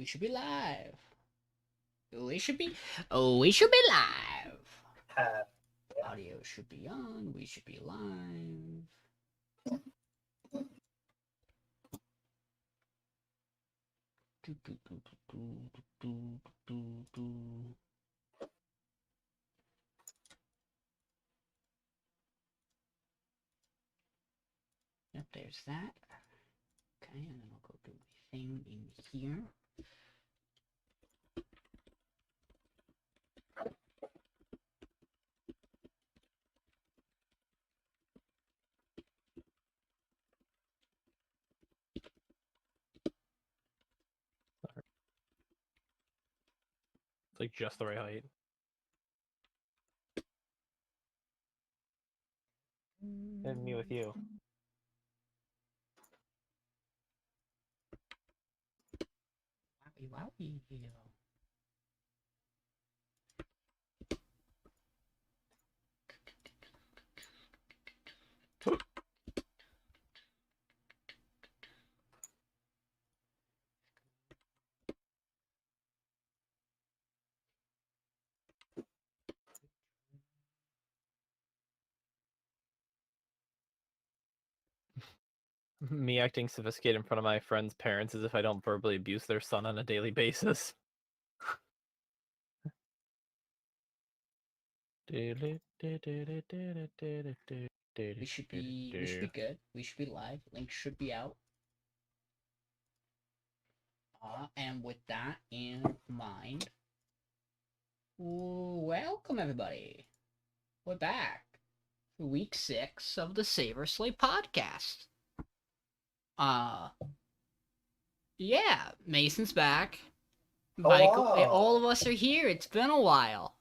We should be live. We should be. Oh, we should be live. Yeah. Audio should be on. We should be live. Yep, there's that. Okay, and then I'll go do my thing in here. It's like just the right height. And me with you. Wowie. Me acting sophisticated in front of my friends' parents as if I don't verbally abuse their son on a daily basis. We should be good. We should be live. Link should be out. And with that in mind, welcome everybody. We're back for week 6 of the Saver Slay podcast. Yeah, Mason's back. Michael, all of us are here. It's been a while.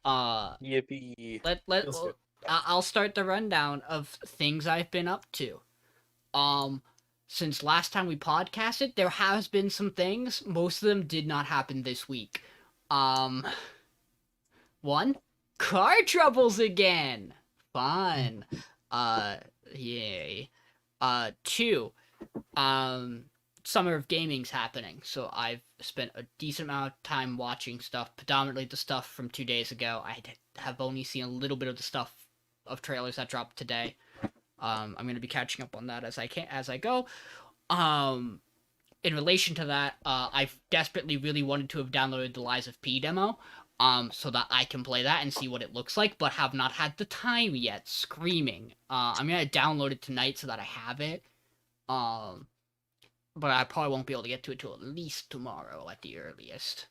Yippee. I'll start the rundown of things I've been up to. Since last time we podcasted, there has been some things. Most of them did not happen this week. 1, car troubles again. Fun. Yay. 2, Summer of Gaming's happening, so I've spent a decent amount of time watching stuff, predominantly the stuff from 2 days ago. I have only seen a little bit of the stuff of trailers that dropped today. I'm going to be catching up on that as I go. In relation to that, I've desperately really wanted to have downloaded the Lies of P demo, so that I can play that and see what it looks like, but have not had the time yet. Screaming. I'm going to download it tonight so that I have it. But I probably won't be able to get to it till at least tomorrow at the earliest.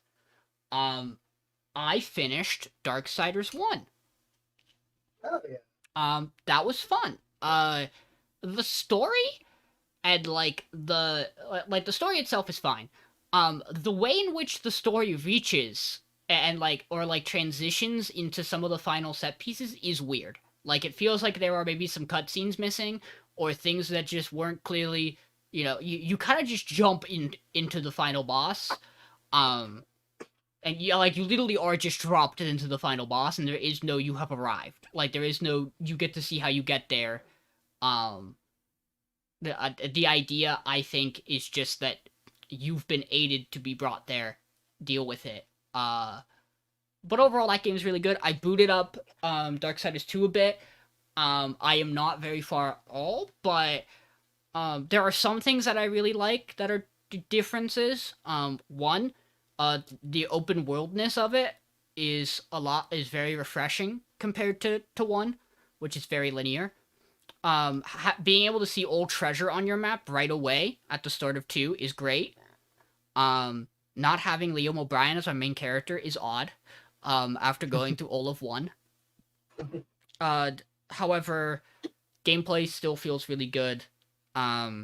I finished Darksiders 1. Oh, yeah. That was fun. The story and the story itself is fine. The way in which the story reaches and transitions into some of the final set pieces is weird. Like, it feels like there are maybe some cutscenes missing or things that just weren't clearly, you kind of just jump into the final boss. And you literally are just dropped into the final boss, and there is no you have arrived. Like, there is no you get to see how you get there. The idea, I think, is just that you've been aided to be brought there. Deal with it. But overall, that game is really good. I booted up Darksiders 2 a bit. I am not very far at all, but there are some things that I really like that are differences. One, the open worldness of it is very refreshing compared to 1, which is very linear. Being able to see old treasure on your map right away at the start of 2 is great. Not having Liam O'Brien as our main character is odd. After going through all of 1. However, gameplay still feels really good. Yeah,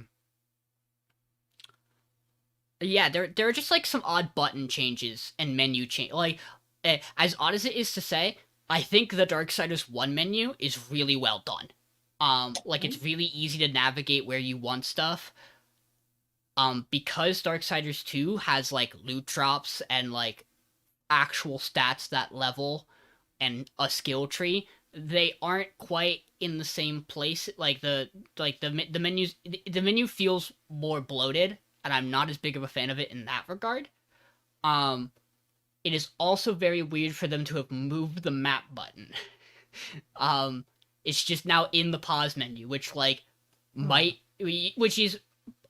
there are just some odd button changes and menu change. As odd as it is to say, I think the Darksiders 1 menu is really well done. It's really easy to navigate where you want stuff. Because Darksiders 2 has loot drops and actual stats that level and a skill tree, they aren't quite in the same place. The menu feels more bloated and I'm not as big of a fan of it in that regard. It is also very weird for them to have moved the map button. It's just now in the pause menu, which which is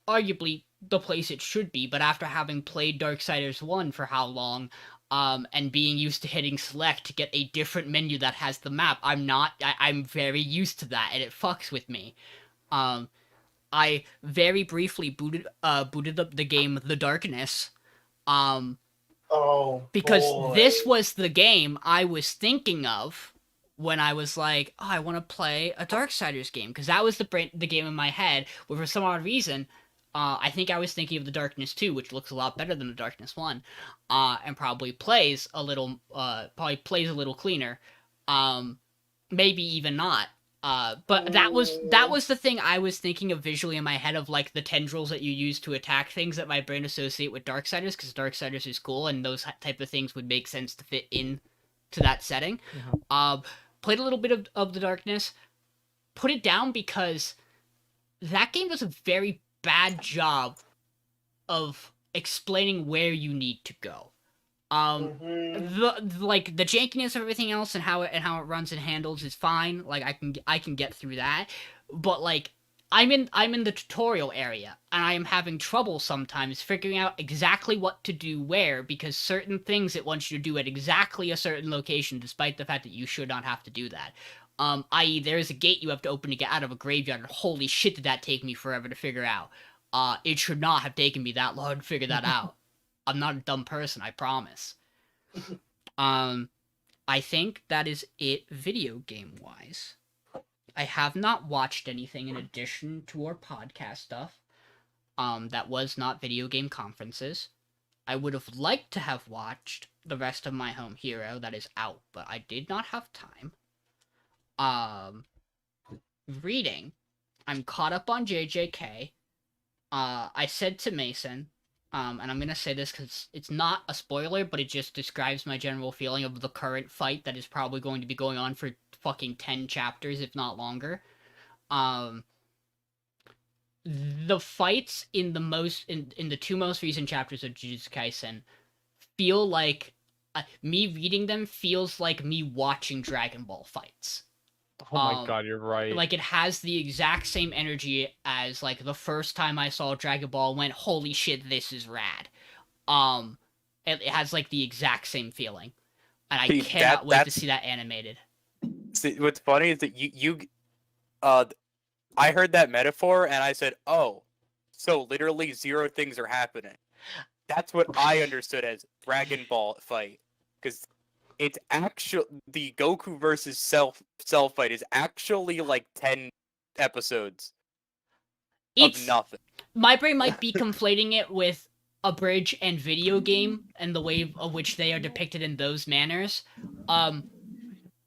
arguably the place it should be, but after having played Darksiders 1 for how long, and being used to hitting select to get a different menu that has the map, I'm very used to that, and it fucks with me. I very briefly booted up the game The Darkness, because this was the game I was thinking of when I was like, oh, I want to play a Darksiders game, because that was the game in my head, where for some odd reason, I think I was thinking of The Darkness 2, which looks a lot better than The Darkness 1, and probably plays a little cleaner, maybe even not. But that was the thing I was thinking of visually in my head, of like the tendrils that you use to attack things that my brain associate with Darksiders, because Darksiders is cool and those type of things would make sense to fit in to that setting. Played a little bit of The Darkness, put it down because that game does a very bad job of explaining where you need to go. The jankiness of everything else and how it runs and handles is fine. Like I can get through that, but like I'm in the tutorial area and I am having trouble sometimes figuring out exactly what to do where, because certain things it wants you to do at exactly a certain location, despite the fact that you should not have to do that. I.e., there is a gate you have to open to get out of a graveyard, and holy shit did that take me forever to figure out. It should not have taken me that long to figure that out. I'm not a dumb person, I promise. I think that is it video game-wise. I have not watched anything in addition to our podcast stuff, that was not video game conferences. I would have liked to have watched the rest of My Home Hero that is out, but I did not have time. Reading, I'm caught up on JJK. I said to Mason, and I'm gonna say this because it's not a spoiler, but it just describes my general feeling of the current fight that is probably going to be going on for fucking 10 chapters, if not longer. The fights in the two most recent chapters of Jujutsu Kaisen feel like me reading them feels like me watching Dragon Ball fights. Oh my god, you're right. Like, it has the exact same energy as, like, the first time I saw Dragon Ball and went, holy shit, this is rad. It has, like, the exact same feeling. And I cannot wait to see that animated. See, what's funny is that I heard that metaphor and I said, oh, so literally 0 things are happening. That's what I understood as Dragon Ball fight. Because it's actually, the Goku versus Cell fight is actually like 10 episodes of nothing. My brain might be conflating it with a bridge and video game and the way of which they are depicted in those manners.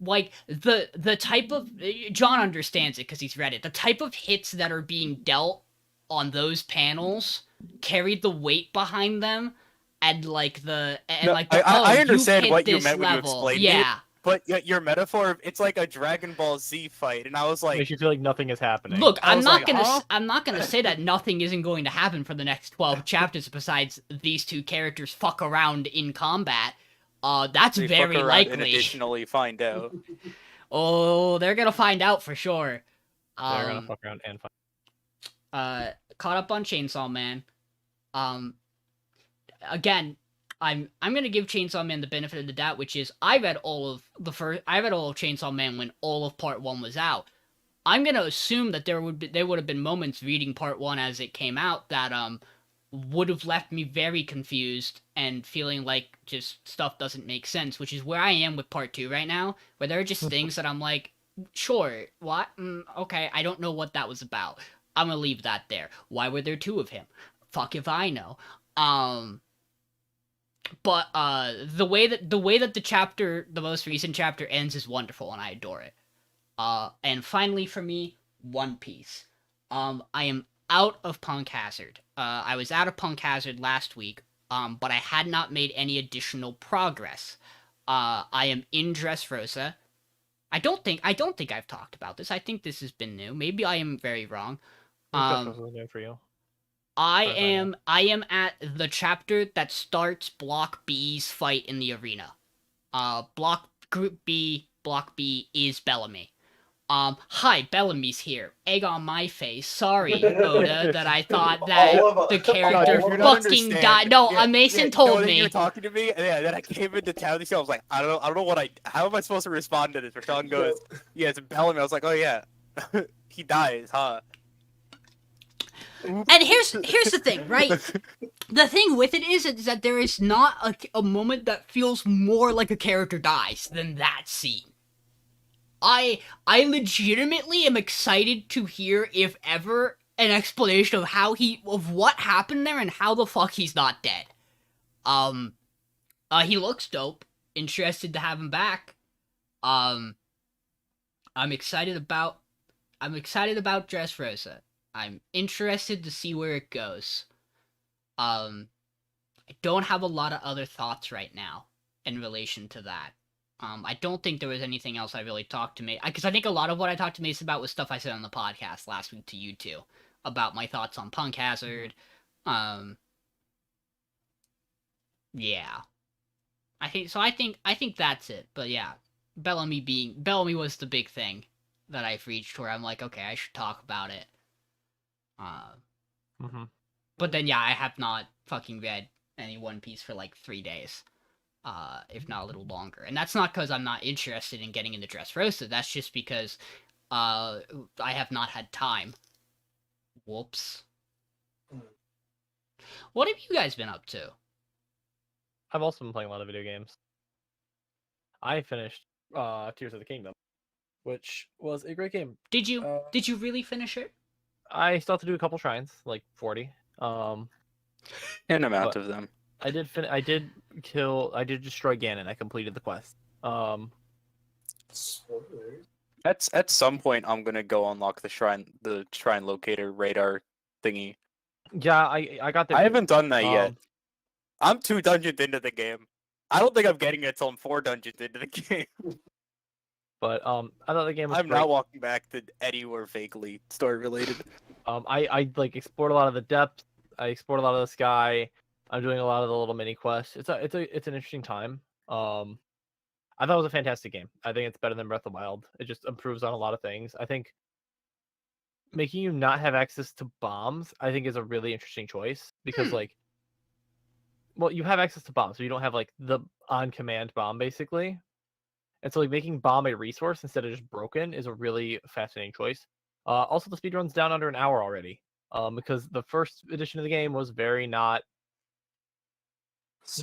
Like, the type of... John understands it because he's read it. The type of hits that are being dealt on those panels carried the weight behind them, and like I understand what you meant when you explained it, yeah. But your metaphor, it's like a Dragon Ball Z fight, and I was like, makes you feel like nothing is happening. Look, I'm not gonna say that nothing isn't going to happen for the next 12 chapters besides these two characters fuck around in combat. That's they very fuck around likely. and additionally find out. Oh, they're gonna find out for sure. They're gonna fuck around and find. Caught up on Chainsaw Man. Again, I'm gonna give Chainsaw Man the benefit of the doubt, which is I read all of Chainsaw Man when all of Part 1 was out. I'm gonna assume that there would have been moments reading Part 1 as it came out that would have left me very confused and feeling like just stuff doesn't make sense, which is where I am with Part 2 right now, where there are just things that I'm like, sure, what? Okay, I don't know what that was about. I'm gonna leave that there. Why were there 2 of him? Fuck if I know. But the way that the most recent chapter ends is wonderful, and I adore it. And finally for me, One Piece. I am out of Punk Hazard. I was out of Punk Hazard last week, but I had not made any additional progress. I am in Dressrosa. I don't think I've talked about this. I think this has been new. Maybe I am very wrong. Dressrosa was new for you. I Far as I know. am at the chapter that starts Block B's fight in the arena. Group B is Bellamy. Hi, Bellamy's here. Egg on my face. Sorry, Oda, that I thought that All of the us- character all of you're us- not fucking understand. died. No, Yeah, Mason yeah, told no, then you me. were talking to me, and then I came into town. I was like, I don't know how am I supposed to respond to this? Rashawn goes, yeah, it's Bellamy. I was like, oh yeah, he dies, huh? And here's the thing, right? The thing with it is that there is not a moment that feels more like a character dies than that scene. I legitimately am excited to hear, if ever, an explanation of what happened there and how the fuck he's not dead. He looks dope. Interested to have him back. I'm excited about Dressrosa. I'm interested to see where it goes. I don't have a lot of other thoughts right now in relation to that. I don't think there was anything else I really talked to Mace, because I think a lot of what I talked to Mace about was stuff I said on the podcast last week to you two about my thoughts on Punk Hazard. Yeah, I think that's it. But yeah, Bellamy was the big thing that I've reached where I'm like, okay, I should talk about it. But then yeah, I have not fucking read any One Piece for like 3 days. If not a little longer. And that's not because I'm not interested in getting into Dressrosa. That's just because I have not had time. Whoops. What have you guys been up to? I've also been playing a lot of video games. I finished Tears of the Kingdom, which was a great game. Did you really finish it? I still have to do a couple shrines, like 40. An amount of them. I did destroy Ganon. I completed the quest. Spoilers. At some point, I'm gonna go unlock the shrine locator radar thingy. Yeah, I got there. I haven't done that yet. Um, I'm 2 dungeons into the game. I don't think I'm getting it till I'm 4 dungeons into the game. But I thought the game was I'm great. not walking back to anywhere vaguely story related. I like explored a lot of the depth. I explored a lot of the sky. I'm doing a lot of the little mini quests. It's an interesting time. I thought it was a fantastic game. I think it's better than Breath of the Wild. It just improves on a lot of things. I think making you not have access to bombs, I think, is a really interesting choice because like, well, you have access to bombs, so you don't have like the on-command bomb basically. And so like making bomb a resource instead of just broken is a really fascinating choice. Also, the speedrun's down under an hour already. Because the first edition of the game was very not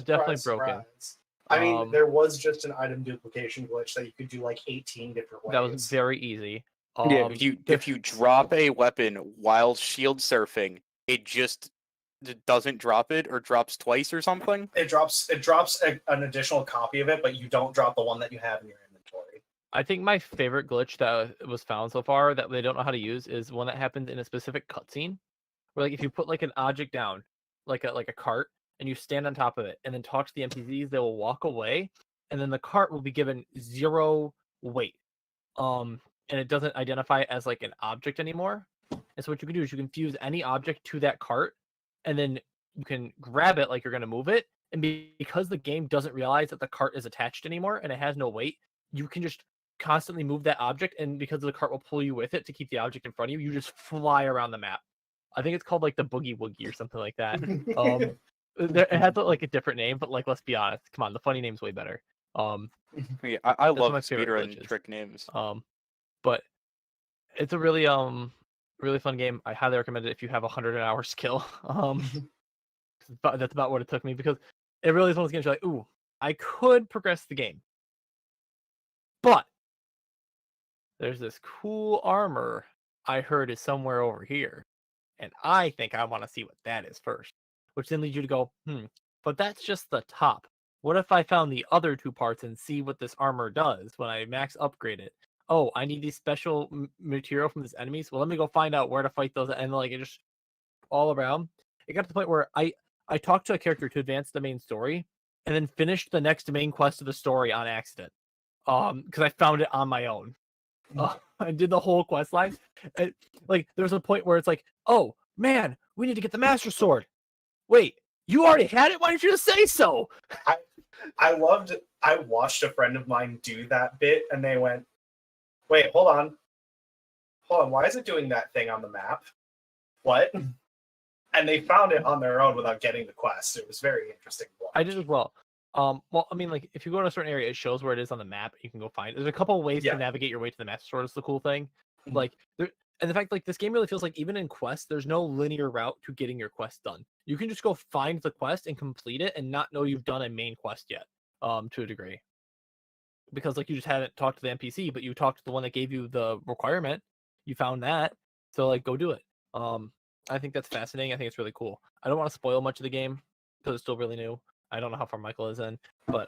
definitely broken. Surprise. I mean, there was just an item duplication glitch that you could do like 18 different ways. That was very easy. Yeah, if you drop a weapon while shield surfing, it just doesn't drop it or drops twice or something. It drops an additional copy of it, but you don't drop the one that you have in your inventory. I think my favorite glitch that was found so far that they don't know how to use is one that happens in a specific cutscene, where like if you put like an object down, like a cart, and you stand on top of it, and then talk to the NPCs, they will walk away, and then the cart will be given 0 weight, and it doesn't identify it as like an object anymore. And so what you can do is you can fuse any object to that cart, and then you can grab it like you're going to move it, and because the game doesn't realize that the cart is attached anymore and it has no weight, you can just constantly move that object, and because the cart will pull you with it to keep the object in front of you, you just fly around the map. I think it's called like the Boogie Woogie or something like that. It has like a different name, but like let's be honest, come on, the funny name's way better. Yeah, I love my favorite speedrun glitches. trick names. But it's a really really fun game. I highly recommend it if you have 100 an hour skill. That's about what it took me, because it really is one of those games you're like, ooh, I could progress the game, but there's this cool armor I heard is somewhere over here, and I think I want to see what that is first. Which then leads you to go, but that's just the top. What if I found the other 2 parts and see what this armor does when I max upgrade it? Oh, I need these special material from these enemies. Well, let me go find out where to fight those, and like it just all around. It got to the point where I talked to a character to advance the main story, and then finished the next main quest of the story on accident. Because I found it on my own. I did the whole quest line. Like there's a point where it's like, oh man, we need to get the Master Sword. Wait, you already had it? Why didn't you just say so? I watched a friend of mine do that bit, and they went, wait, hold on, why is it doing that thing on the map? What? And they found it on their own without getting the quest. It was very interesting to watch. I did as well. Well, I mean, like, if you go to a certain area, it shows where it is on the map. You can go find it. There's a couple of ways to navigate your way to the Master Sword. Is the cool thing. Like, and the fact, like, this game really feels like even in quests, there's no linear route to getting your quest done. You can just go find the quest and complete it, and not know you've done a main quest yet. To a degree, because like you just hadn't talked to the NPC, but you talked to the one that gave you the requirement. You found that, so like go do it. I think that's fascinating. I think it's really cool. I don't want to spoil much of the game because it's still really new. I don't know how far Michael is in, but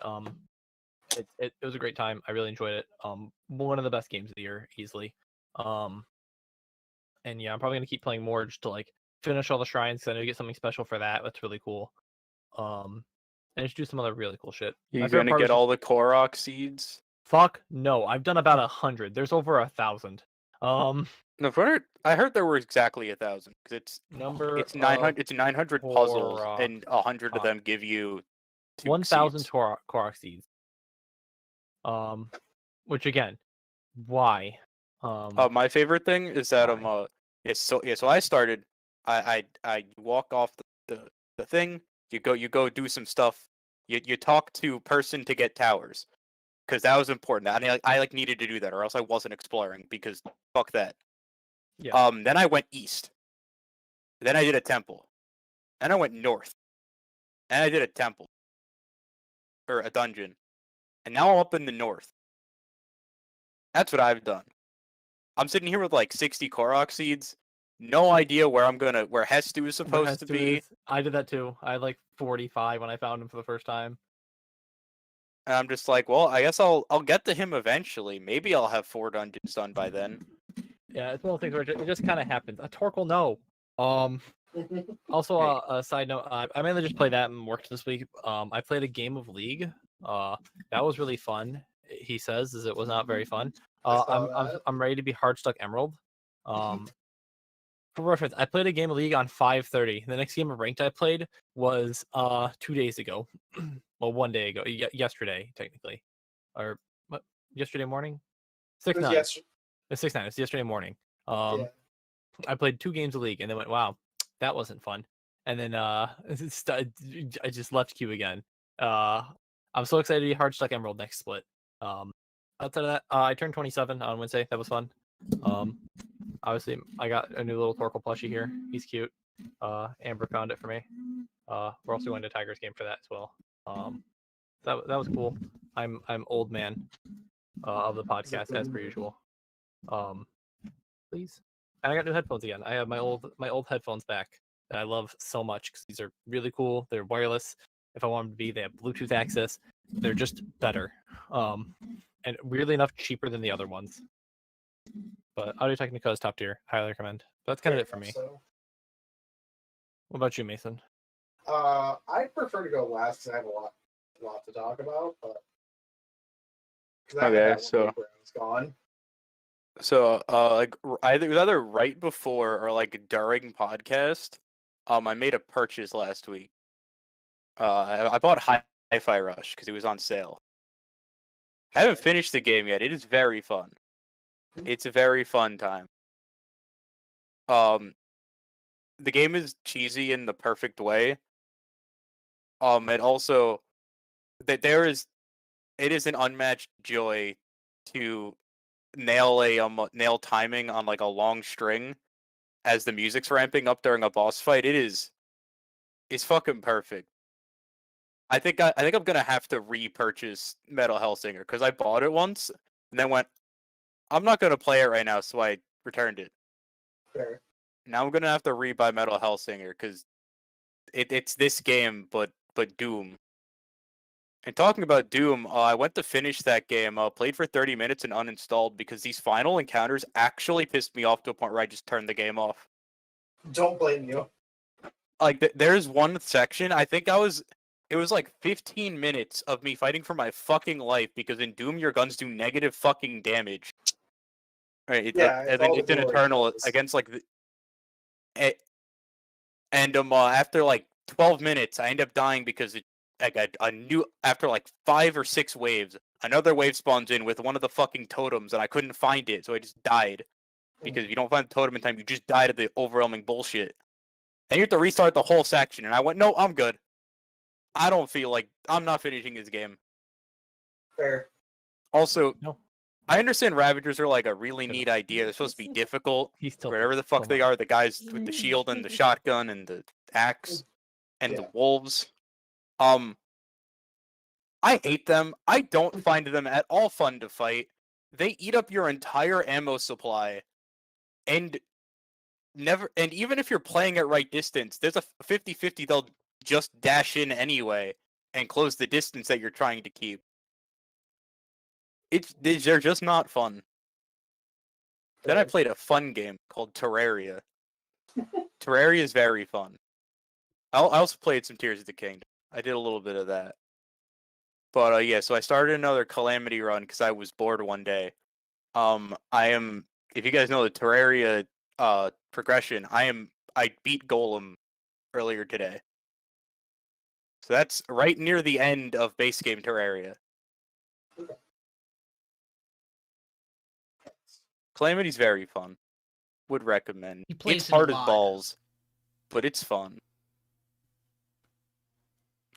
it was a great time. I really enjoyed it. One of the best games of the year, easily. And yeah, I'm probably gonna keep playing more just to like finish all the shrines. Cause I know you get something special for that. That's really cool. And just do some other really cool shit. You're gonna get all the Korok seeds? Fuck no! I've done about 100. There's over 1,000. No, I heard there were exactly 1,000 because it's 900. It's 900 puzzles, and 100 of them give you 1,000 Korok seeds. Which again, why? My favorite thing is that so I started. I walk off the thing. You go do some stuff. You talk to person to get towers, because that was important. I needed to do that, or else I wasn't exploring, because fuck that. Yeah. Then I went east. Then I did a temple. Then I went north. And I did a temple. Or a dungeon. And now I'm up in the north. That's what I've done. I'm sitting here with like 60 Korok seeds. No idea where Hestu is supposed to be. I did that too. I had like 45 when I found him for the first time. And I'm just like, well, I guess I'll get to him eventually. Maybe I'll have 4 dungeons done by then. Yeah, it's one of the things where it just kind of happens. A Torkoal, no. Also, a side note, I mainly just played that and worked this week. I played a game of League. That was really fun. He says it was not very fun. I'm ready to be hard stuck Emerald. For reference, I played a game of League on 5:30. The next game of Ranked I played was 2 days ago. Well, 1 day ago. Yesterday, technically. Or what? Yesterday morning? 6-9. It's 6-9. It's yesterday morning. I played 2 games of League and then went, wow, that wasn't fun. And then I just left queue again. I'm so excited to be hard stuck Emerald next split. Outside of that, I turned 27 on Wednesday. That was fun. Obviously, I got a new little Torkoal plushie here. He's cute. Amber found it for me. We're also going to Tiger's game for that as well. That was cool. I'm old man of the podcast as per usual. Please. And I got new headphones again. I have my old headphones back that I love so much because these are really cool. They're wireless. If I want them to be, they have Bluetooth access. They're just better. And weirdly enough, cheaper than the other ones. But Audio Technica is top tier. Highly recommend. But that's kind of it for me. What about you, Mason? I prefer to go last because I have a lot to talk about. But okay, so it's gone. So like it was either right before or like during podcast. I made a purchase last week. I bought Hi-Fi Rush because it was on sale. I haven't finished the game yet. It is very fun. It's a very fun time. The game is cheesy in the perfect way. And also that it is an unmatched joy to nail timing on like a long string as the music's ramping up during a boss fight. It's fucking perfect. I think I'm gonna have to repurchase Metal Hellsinger because I bought it once and then went, I'm not gonna play it right now, so I returned it. Fair. Now I'm gonna have to rebuy Metal Hellsinger because it's this game, but Doom. And talking about Doom, I went to finish that game. Played for 30 minutes and uninstalled because these final encounters actually pissed me off to a point where I just turned the game off. Don't blame you. Like there's one section. I think it was like 15 minutes of me fighting for my fucking life because in Doom your guns do negative fucking damage. Right, and then it's an Eternal against like And after like 12 minutes, I end up dying because a new after like 5 or 6 waves, another wave spawns in with one of the fucking totems, and I couldn't find it, so I just died. Because if you don't find the totem in time, you just die to the overwhelming bullshit. And you have to restart the whole section. And I went, no, I'm good. I don't feel like I'm not finishing this game. Fair. Also, No. I understand Ravagers are like a really neat idea. They're supposed to be difficult. He's still Wherever the fuck they are, the guys with the shield and the shotgun and the axe and the wolves. I hate them. I don't find them at all fun to fight. They eat up your entire ammo supply. And even if you're playing at right distance, there's a 50-50 they'll just dash in anyway and close the distance that you're trying to keep. They're just not fun. Then I played a fun game called Terraria. Terraria is very fun. I also played some Tears of the Kingdom. I did a little bit of that. But yeah, so I started another Calamity run because I was bored one day. If you guys know the Terraria progression, I beat Golem earlier today. So that's right near the end of base game Terraria. Calamity's very fun. Would recommend. He plays It's it a hard as lot. balls, but it's fun.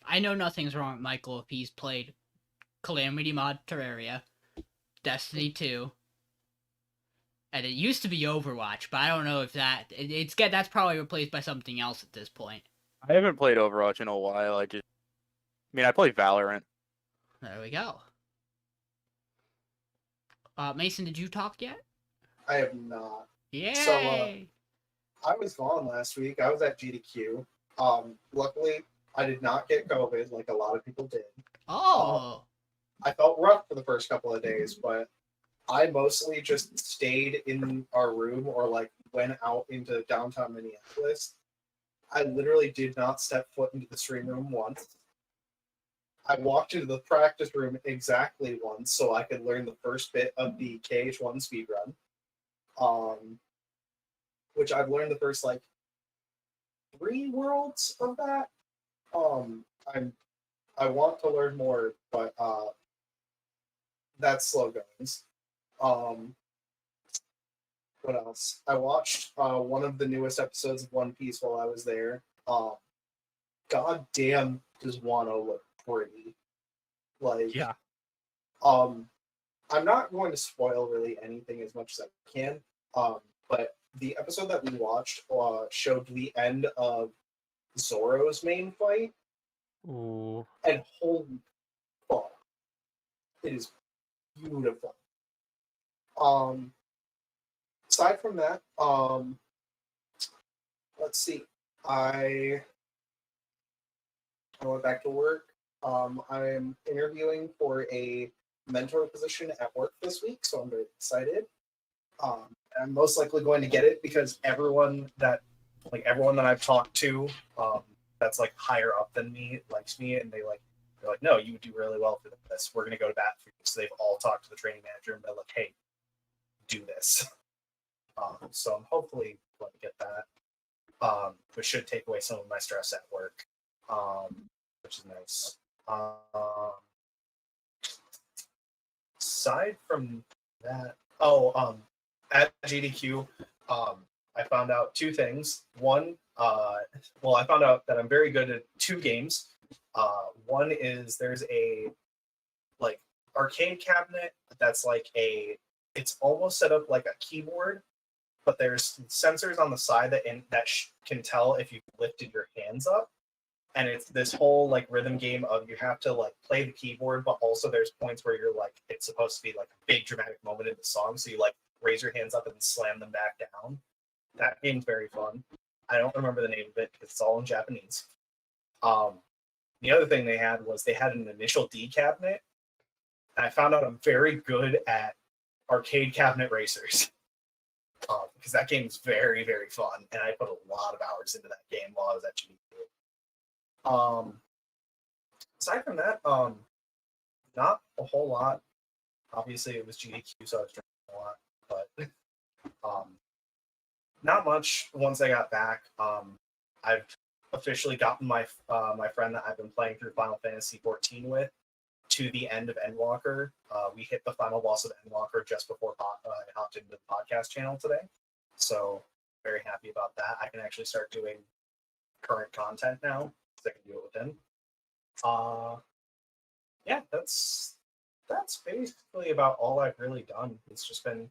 I know nothing's wrong with Michael if he's played Calamity Mod Terraria, Destiny 2, and it used to be Overwatch, but I don't know if that's probably replaced by something else at this point. I haven't played Overwatch in a while. I play Valorant. There we go. Mason, did you talk yet? I have not. Yay! So, I was gone last week. I was at GDQ. Luckily, I did not get COVID like a lot of people did. Oh! I felt rough for the first couple of days, but I mostly just stayed in our room or like went out into downtown Minneapolis. I literally did not step foot into the stream room once. I walked into the practice room exactly once so I could learn the first bit of the KH1 speedrun. Which I've learned the first like 3 worlds of that. I want to learn more, but that's slow goings. What else? I watched one of the newest episodes of One Piece while I was there. God damn, does Wano look pretty? Like, Yeah. I'm not going to spoil really anything as much as I can. But the episode that we watched showed the end of Zoro's main fight. Ooh. And holy fuck, it is beautiful. Aside from that, let's see. I went back to work. I'm interviewing for a mentor position at work this week, so I'm very excited. I'm most likely going to get it because everyone that I've talked to, that's like higher up than me likes me, and they're like, no, you would do really well for this. We're gonna go to bat for you. So they've all talked to the training manager, and they're like, hey, do this. So I'm hopefully going to get that, which should take away some of my stress at work, which is nice. Aside from that, at GDQ, I found out 2 things. One, I found out that I'm very good at 2 games. One is there's a like arcade cabinet that's like it's almost set up like a keyboard, but there's sensors on the side that can tell if you've lifted your hands up. And it's this whole like rhythm game of you have to like play the keyboard, but also there's points where you're like, it's supposed to be like a big dramatic moment in the song. So you like raise your hands up and slam them back down. That game's very fun. I don't remember the name of it because it's all in Japanese. The other thing they had an initial D cabinet. And I found out I'm very good at arcade cabinet racers. Because that game is very, very fun. And I put a lot of hours into that game while I was at GDQ. Aside from that, not a whole lot. Obviously, it was GDQ, so I was drinking a lot, but not much. Once I got back, I've officially gotten my my friend that I've been playing through Final Fantasy 14 with to the end of Endwalker. We hit the final boss of Endwalker just before I hopped into the podcast channel today. So very happy about that. I can actually start doing current content now, so I can do it with him. Yeah, that's basically about all I've really done. It's just been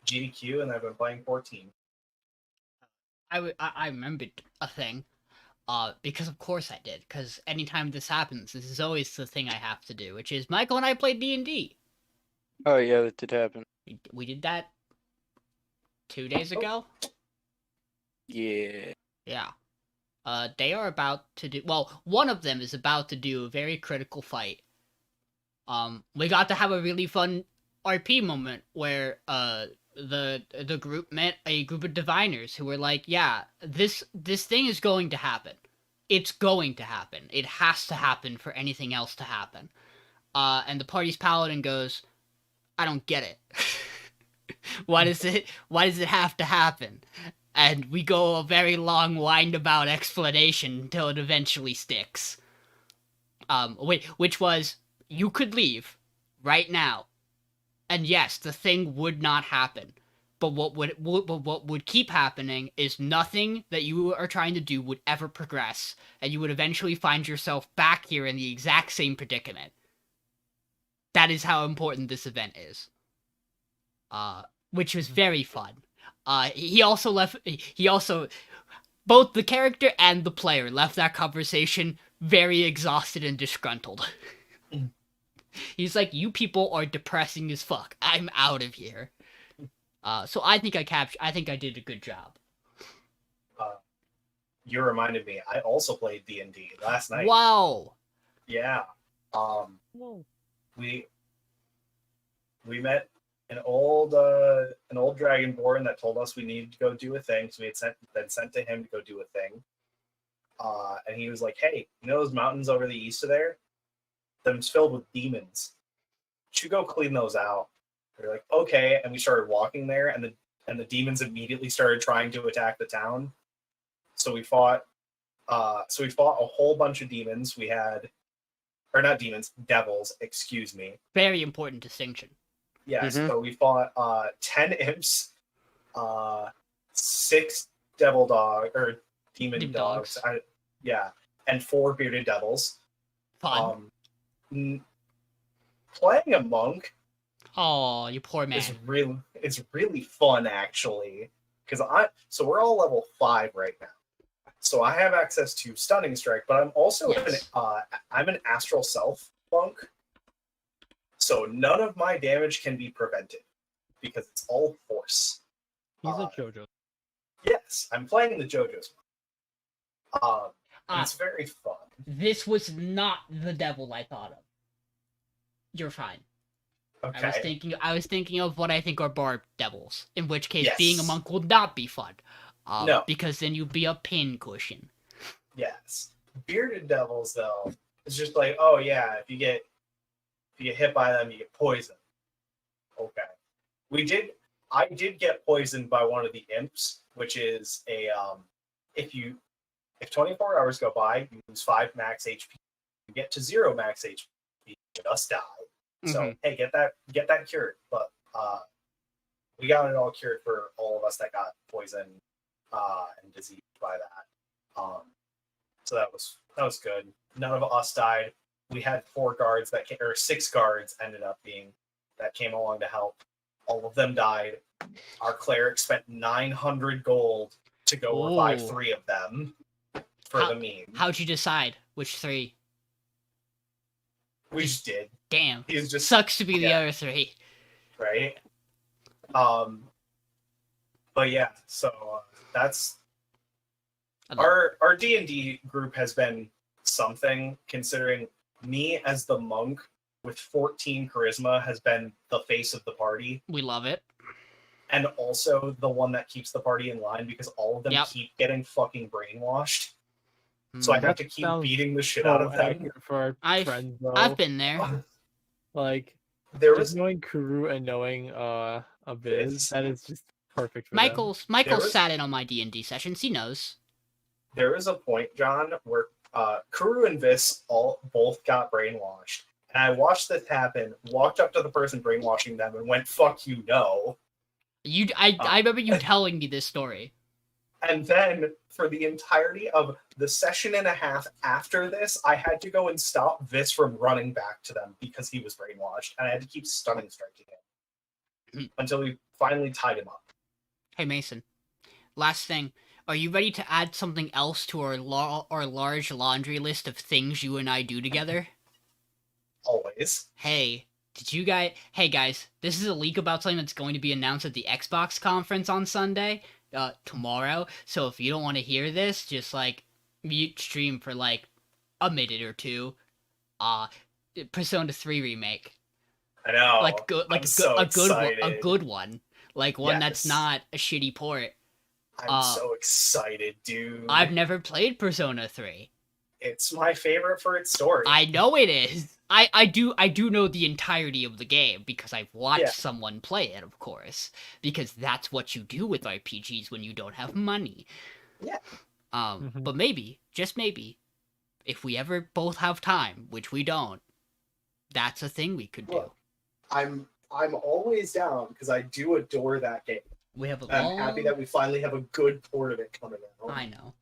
GDQ, and I've been playing 14. I remembered a thing. Because of course I did. Because anytime this happens, this is always the thing I have to do, which is Michael and I played D&D. Oh yeah, that did happen. We did that 2 days ago. Yeah. Yeah. They are about to do. Well, one of them is about to do a very critical fight. We got to have a really fun RP moment where the group met a group of diviners who were like, yeah, this thing is going to happen. It's going to happen. It has to happen for anything else to happen. And the party's paladin goes, I don't get it. Why does it have to happen? And we go a very long wind-about explanation until it eventually sticks. Which was, you could leave right now. And yes, the thing would not happen. But what would keep happening is nothing that you are trying to do would ever progress, and you would eventually find yourself back here in the exact same predicament. That is how important this event is. Which was very fun. Both the character and the player left that conversation very exhausted and disgruntled. He's like, you people are depressing as fuck. I'm out of here. So I think I did a good job. You reminded me. I also played D&D last night. Wow. Yeah. Whoa. We met an old dragonborn that told us we needed to go do a thing. So we had been sent to him to go do a thing. And he was like, "Hey, you know those mountains over the east of there? Them's filled with demons. You should go clean those out." We're like, "Okay," and we started walking there, and the demons immediately started trying to attack the town. So we fought a whole bunch of demons. We had, or not demons, devils. Excuse me. Very important distinction. Yes. Mhm. So we fought 10 imps, 6 devil dog or demon dogs. And 4 bearded devils. Fun. Playing a monk. Oh, you poor man. It's really fun actually, because we're all level 5 right now, so I have access to stunning strike, but I'm also I'm an astral self monk, so none of my damage can be prevented because it's all force. He's a JoJo. Yes, I'm playing the JoJo's. It's very fun. This was not the devil I thought of. You're fine. Okay. I was thinking of what I think are barb devils. In which case, Yes. being a monk will not be fun. No. Because then you'd be a pin cushion. Yes. Bearded devils, though, it's just like, oh yeah, if you get hit by them, you get poisoned. Okay. I did get poisoned by one of the imps, which is a if 24 hours go by, you lose 5 max HP. You get to 0 max HP, you just die. So hey, get that cured. But we got it all cured for all of us that got poisoned and diseased by that. So that was good. None of us died. We had 4 guards or 6 guards ended up that came along to help. All of them died. Our cleric spent 900 gold to go revive 3 of them for the meme. How'd you decide which 3? We just did. Damn. He's just sucks to be the other 3. Right. But yeah, so that's our D&D group has been something, considering me as the monk with 14 charisma has been the face of the party. We love it. And also the one that keeps the party in line, because all of them keep getting fucking brainwashed. So I have to keep beating the shit out of them. For our friends, though. I've been there. Like, there just knowing Kuru and knowing Aviz, that is just perfect for Michael's sat in on my D&D sessions. He knows. there is a point, John, where Kuru and Vis both got brainwashed. And I watched this happen, walked up to the person brainwashing them, and went, "Fuck you, no." I remember you telling me this story. And then, for the entirety of the session and a half after this, I had to go and stop Vis from running back to them because he was brainwashed, and I had to keep stunning striking him until we finally tied him up. Hey Mason, last thing. Are you ready to add something else to our large laundry list of things you and I do together? Always. Hey guys, this is a leak about something that's going to be announced at the Xbox conference on Sunday, tomorrow. So if you don't want to hear this, just like mute stream for like a minute or two. Persona 3 remake. I know. Like a good one. Like one that's not a shitty port. I'm so excited, dude. I've never played Persona 3. It's my favorite for its story. I know it is. I do know the entirety of the game because I've watched someone play it, of course. Because that's what you do with RPGs when you don't have money. Yeah. But maybe, just maybe, if we ever both have time, which we don't, that's a thing we could do. Look, I'm always down because I do adore that game. I'm happy that we finally have a good port of it coming out. I know.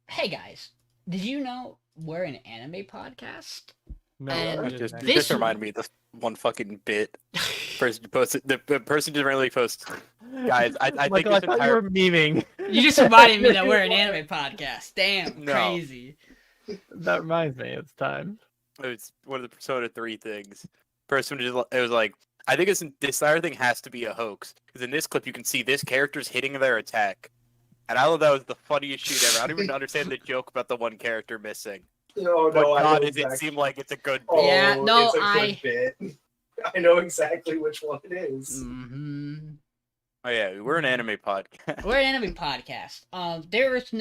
Hey guys, did you know we're an anime podcast? No, And just remind me of this one fucking bit. Person posted the person didn't really post. Guys, I think Michael, this I thought entire you were memeing. You just reminded me that we're an anime podcast. Damn, No. crazy. That reminds me, it's time. it was one of the Persona 3 things. Person just it was like, I think this entire thing has to be a hoax because in this clip you can see this character's hitting their attack, and I thought that was the funniest shoot ever. I don't even understand the joke about the one character missing. No, But I God, know does it seem like it's a good. Oh, Yeah, no, it's a good bit. I know exactly which one it is. Mm-hmm. Oh yeah, we're an anime podcast. We're an anime podcast. There is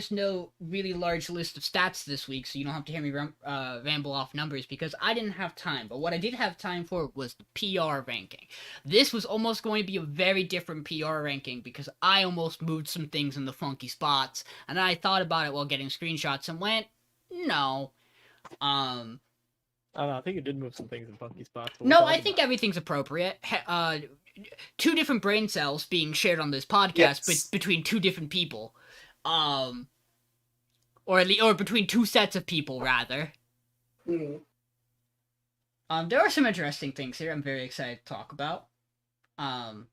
no really large list of stats this week, so you don't have to hear me ramble off numbers because I didn't have time. But what I did have time for was the PR ranking. This was almost going to be a very different PR ranking because I almost moved some things in the funky spots, and I thought about it while getting screenshots and went, no. I don't know, I think it did move some things in funky spots. No, I think everything's appropriate. Two different brain cells being shared on this podcast between two different people, or between two sets of people rather. Mm-hmm. There are some interesting things here. I'm very excited to talk about. I'm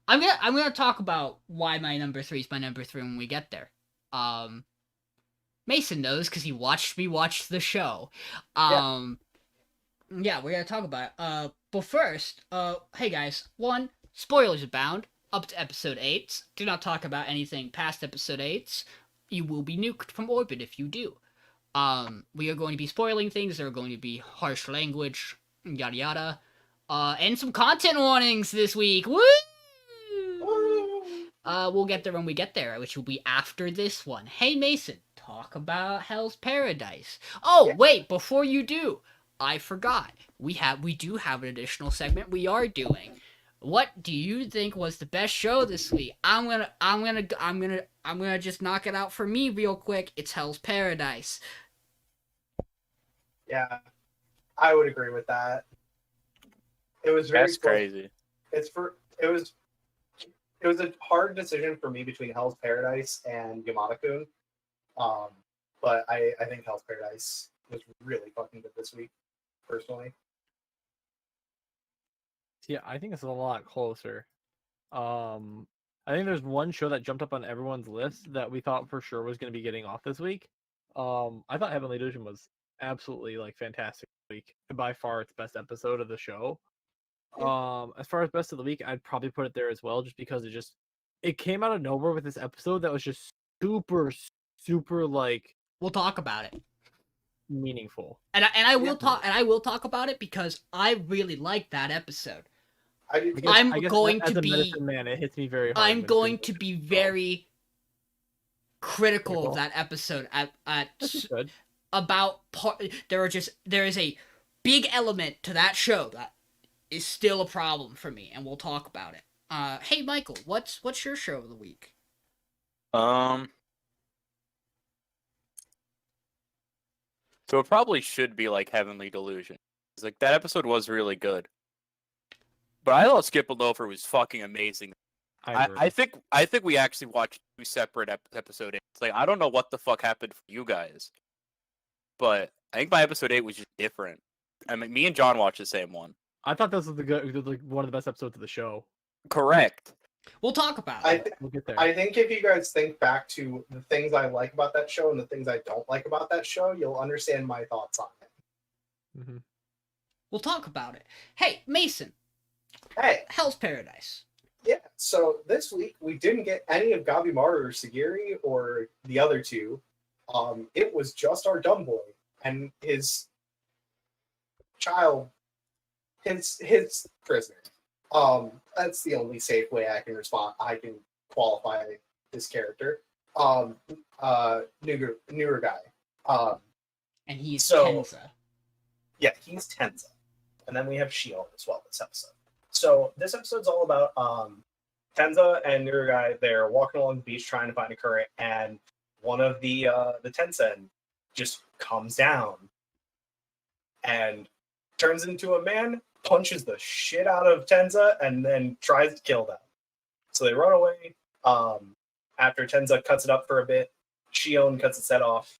gonna talk about why my number 3 is my number 3 when we get there. Mason knows because he watched me watch the show. Yeah, we're gonna talk about it. But first, hey guys, spoilers abound up to episode 8. Do not talk about anything past episode 8. You will be nuked from orbit if you do. We are going to be spoiling things. There are going to be harsh language, yada yada, and some content warnings this week. Woo! We'll get there when we get there, which will be after this one. Hey Mason, talk about Hell's Paradise. Oh, wait, before you do, I forgot. We do have an additional segment we are doing. What do you think was the best show this week? I'm gonna just knock it out for me real quick. It's Hell's Paradise. Yeah, I would agree with that. It was very That's crazy. It was a hard decision for me between Hell's Paradise and Yamada-Kun. But I think Hell's Paradise was really fucking good this week, personally. Yeah, I think it's a lot closer. I think there's one show that jumped up on everyone's list that we thought for sure was going to be getting off this week. I thought Heavenly Delusion was absolutely fantastic this week. By far its best episode of the show. As far as best of the week, I'd probably put it there as well, just because it came out of nowhere with this episode that was just super We'll talk about it. Meaningful. And I will talk about it because I really liked that episode. I guess as a medicine man, it hits me very hard. I'm going to be very critical of that episode there is a big element to that show that is still a problem for me, and we'll talk about it. Hey Michael, what's your show of the week? So it probably should be like Heavenly Delusion. It's like that episode was really good. But I thought Skip and Loafer was fucking amazing. I agree. I think we actually watched two separate episode 8. It's like I don't know what the fuck happened for you guys, but I think by episode 8 was just different. I mean, me and John watched the same one. I thought this was like one of the best episodes of the show. Correct. We'll talk about I it. th- We'll get there. I think if you guys think back to the things I like about that show and the things I don't like about that show, you'll understand my thoughts on it. Mhm. We'll talk about it. Hey, Mason, Hey, Hell's Paradise. yeah. So this week we didn't get any of Gabimaru or Sagiri or the other two. It was just our dumb boy and his child, his prisoner. That's the only safe way I can qualify this character. Newer guy. And he's So- Tenza. Yeah, he's Tenza. And then we have Shion as well this episode. So this episode's all about Tenza and Nurugai. They're walking along the beach trying to find a current, and one of the Tensen just comes down and turns into a man, punches the shit out of Tenza, and then tries to kill them. So they run away. After Tenza cuts it up for a bit, Shion cuts its head off.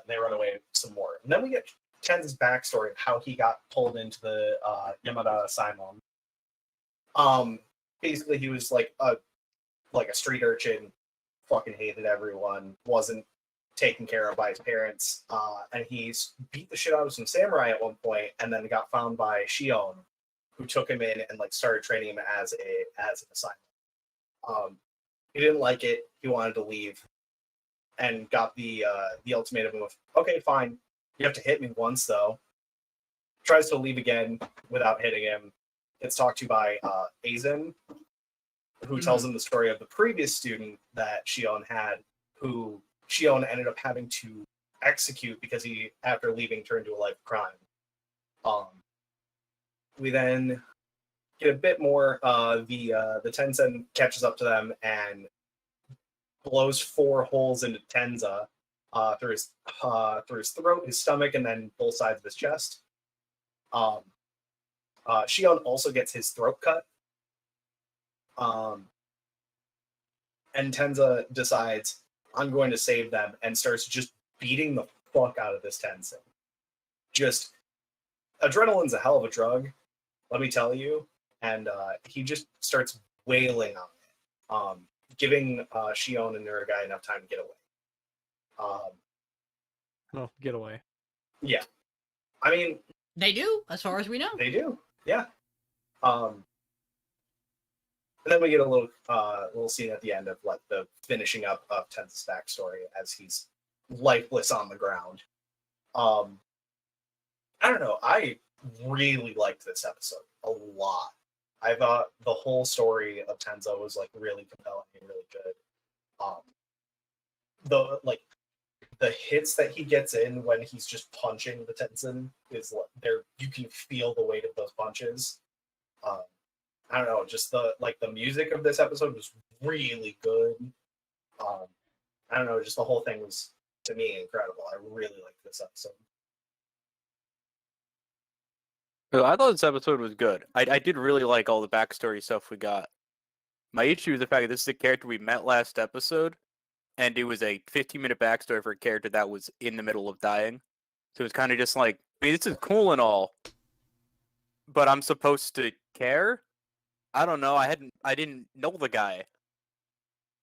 They run away some more. And then we get Tenza's backstory of how he got pulled into the Yamada Simon. Basically, he was like a street urchin, fucking hated everyone, wasn't taken care of by his parents, and he's beat the shit out of some samurai at one point, and then got found by Shion, who took him in and like started training him as an assignment. He didn't like it. He wanted to leave, and got the ultimatum of, okay, fine, you have to hit me once though. Tries to leave again without hitting him. Gets talked to by Aizen, who tells him the story of the previous student that Shion had, who Shion ended up having to execute because he, after leaving, turned to a life of crime. We then get a bit more. The Tensen catches up to them and blows 4 holes into Tenza through his throat, his stomach, and then both sides of his chest. Shion also gets his throat cut. And Tenza decides, I'm going to save them, and starts just beating the fuck out of this Tensen. Just, adrenaline's a hell of a drug, let me tell you. And he just starts wailing on it, giving Shion and Nurugai enough time to get away. Get away. Yeah. I mean, They do, as far as we know. they do. Yeah. And then we get a little scene at the end of like the finishing up of Tenza's backstory as he's lifeless on the ground. I don't know. I really liked this episode a lot. I thought the whole story of Tenza was like really compelling and really good. The hits that he gets in when he's just punching the Tensen is like there. You can feel the weight of those punches. I don't know, just the music of this episode was really good. I don't know, just the whole thing was, to me, incredible. I really liked this episode. Well, I thought this episode was good. I did really like all the backstory stuff we got. My issue is the fact that this is a character we met last episode, and it was a 15-minute backstory for a character that was in the middle of dying. So it's kind of just like, I mean, this is cool and all, but I'm supposed to care? I don't know. I didn't know the guy.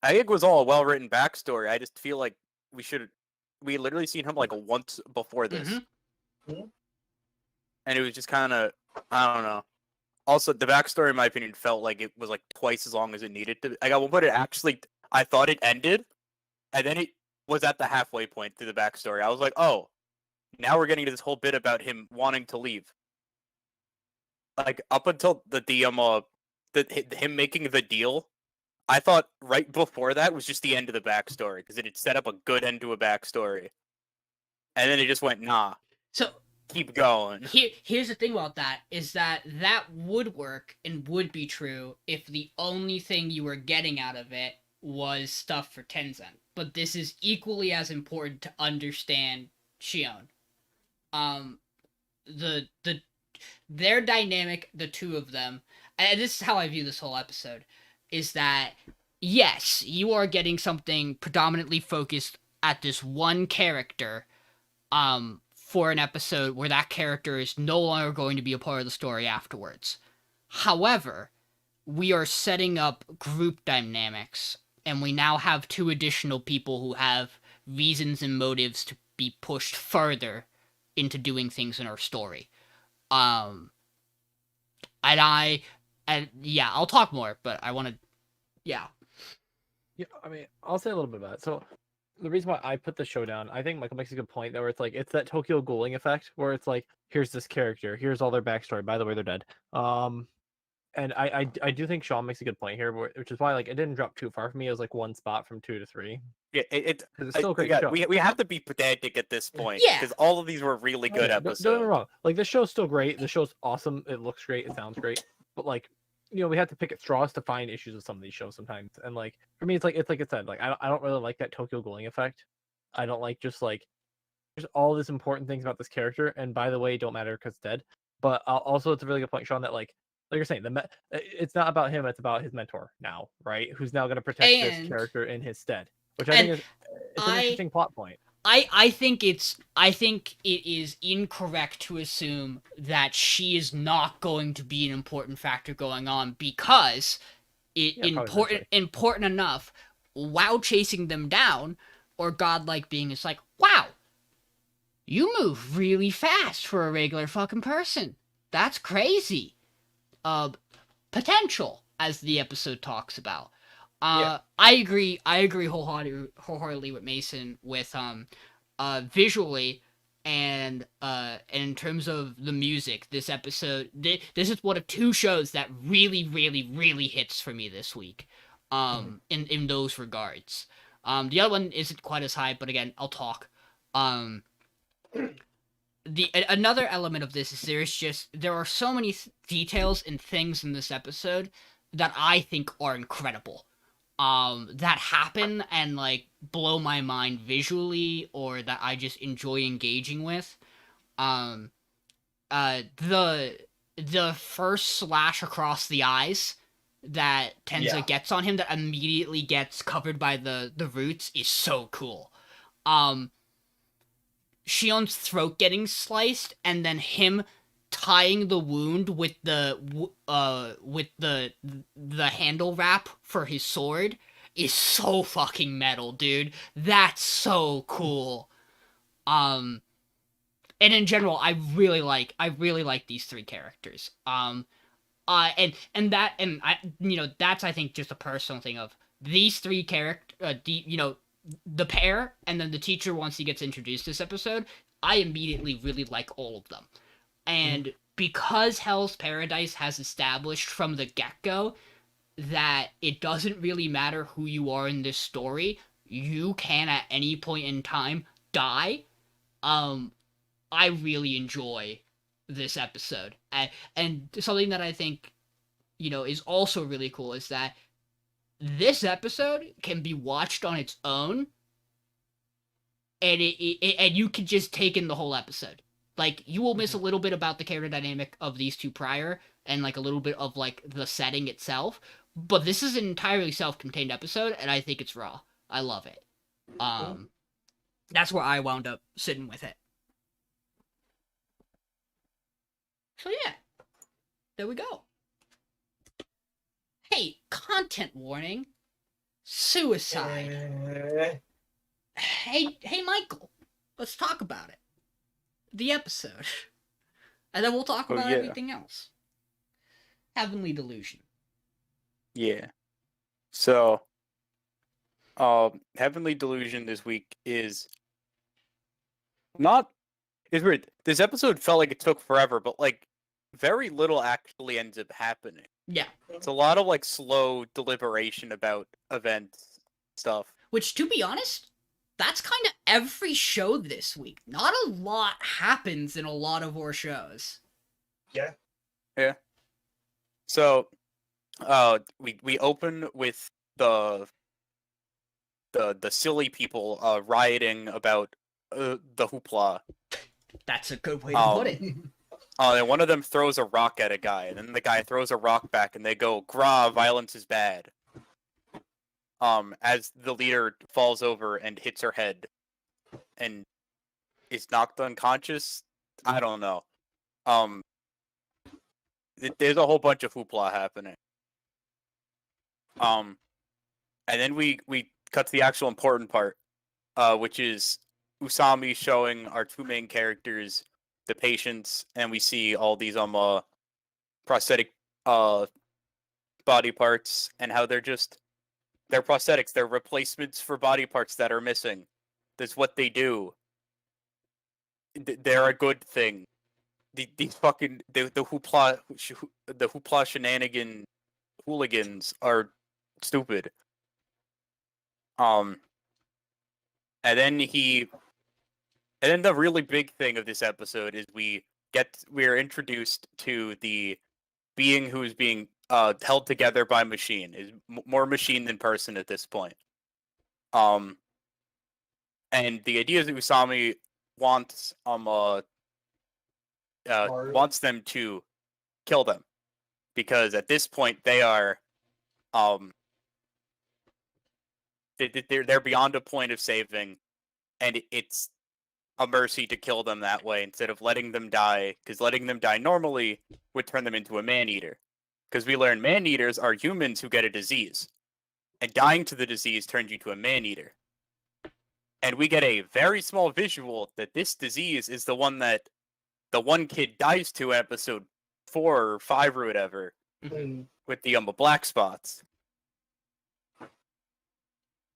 I think it was all a well-written backstory. I just feel like we literally seen him like once before this. Mhm. And it was just kind of, I don't know. Also, the backstory, in my opinion, felt like it was like twice as long as it needed to. Like, at one point, I thought it ended, and then it was at the halfway point through the backstory. I was like, oh, now we're getting to this whole bit about him wanting to leave. Like, up until the DM, him making the deal, I thought right before that was just the end of the backstory, because it had set up a good end to a backstory. And then it just went, nah, So keep going. here's the thing about that, is that would work and would be true if the only thing you were getting out of it was stuff for Tenzin, but this is equally as important to understand Shion. Their dynamic, the two of them, and this is how I view this whole episode, is that yes, you are getting something predominantly focused at this one character, for an episode where that character is no longer going to be a part of the story afterwards. However, we are setting up group dynamics, and we now have 2 additional people who have reasons and motives to be pushed further into doing things in our story. And yeah, I'll talk more, but I want to, yeah. Yeah, I mean, I'll say a little bit about it. So, the reason why I put the show down, I think Michael makes a good point, though, where it's like, it's that Tokyo Gholing effect, where it's like, here's this character, here's all their backstory, by the way, they're dead. And I do think Sean makes a good point here, which is why, like, it didn't drop too far for me. It was like 1 spot from 2 to 3. Yeah, 'Cause it's still a great show. we have to be pedantic at this point. Yeah. Because all of these were really good episodes. Don't get me wrong. Like, the show's still great. The show's awesome. It looks great. It sounds great. But, like, you know, we have to pick at straws to find issues with some of these shows sometimes. And, like, for me, it's like it said. Like, I don't really like that Tokyo Gholing effect. I don't like just, like, there's all these important things about this character. And, by the way, it don't matter because it's dead. But also, it's a really good point, Sean, that, like you're saying, it's not about him. It's about his mentor now, right? Who's now going to protect this character in his stead. Which I think is an interesting plot point. I think it is incorrect to assume that she is not going to be an important factor going on, because important enough, while chasing them down, or godlike being is like, wow, you move really fast for a regular fucking person. That's crazy. Potential, as the episode talks about. I agree wholeheartedly with Mason with visually and in terms of the music. This episode, this is one of 2 shows that really, really, really hits for me this week. In those regards. The other one isn't quite as high, but again, I'll talk. Another element of this is there are so many details and things in this episode that I think are incredible. That happen and, like, blow my mind visually, or that I just enjoy engaging with. The first slash across the eyes that Tenza gets on him that immediately gets covered by the roots is so cool. Shion's throat getting sliced, and then him tying the wound with the handle wrap for his sword is so fucking metal, dude. That's so cool. And in general, I really like these 3 characters. And that's, I think, just a personal thing of these 3 characters, the pair, and then the teacher once he gets introduced this episode, I immediately really like all of them. And because Hell's Paradise has established from the get-go that it doesn't really matter who you are in this story, you can at any point in time die, I really enjoy this episode. And something that I think, is also really cool is that this episode can be watched on its own, and and you can just take in the whole episode. Like, you will miss a little bit about the character dynamic of these 2 prior, and, like, a little bit of, like, the setting itself, but this is an entirely self-contained episode, and I think it's raw. I love it. That's where I wound up sitting with it. So yeah, there we go. Hey, content warning. Suicide. Hey, Michael. Let's talk about it. The episode. And then we'll talk about everything else. Heavenly Delusion. Yeah. So, Heavenly Delusion this week is weird. This episode felt like it took forever, but, like, very little actually ends up happening. Yeah. It's a lot of, like, slow deliberation about event stuff. Which, to be honest, that's kind of every show this week. Not a lot happens in a lot of our shows. Yeah. Yeah. So, we open with the the silly people rioting about the hoopla. That's a good way to put it. And one of them throws a rock at a guy, and then the guy throws a rock back, and they go, "Gra, violence is bad." As the leader falls over and hits her head, and is knocked unconscious. I don't know. There's a whole bunch of hoopla happening. And then we cut to the actual important part, which is Usami showing our two main characters the patients, and we see all these prosthetic body parts and how they're prosthetics, they're replacements for body parts that are missing. That's what they do. They're a good thing. These fucking the hoopla shenanigan hooligans are stupid. And then the really big thing of this episode is we're introduced to the being who's being held together by machine, is more machine than person at this point. And the idea is that Usami wants wants them to kill them, because at this point they are they're beyond a point of saving, and it's a mercy to kill them that way instead of letting them die, because letting them die normally would turn them into a man-eater. Because we learn man-eaters are humans who get a disease, and dying to the disease turns you to a man-eater. And we get a very small visual that this disease is the one that the one kid dies to in episode 4 or 5 or whatever, with the black spots.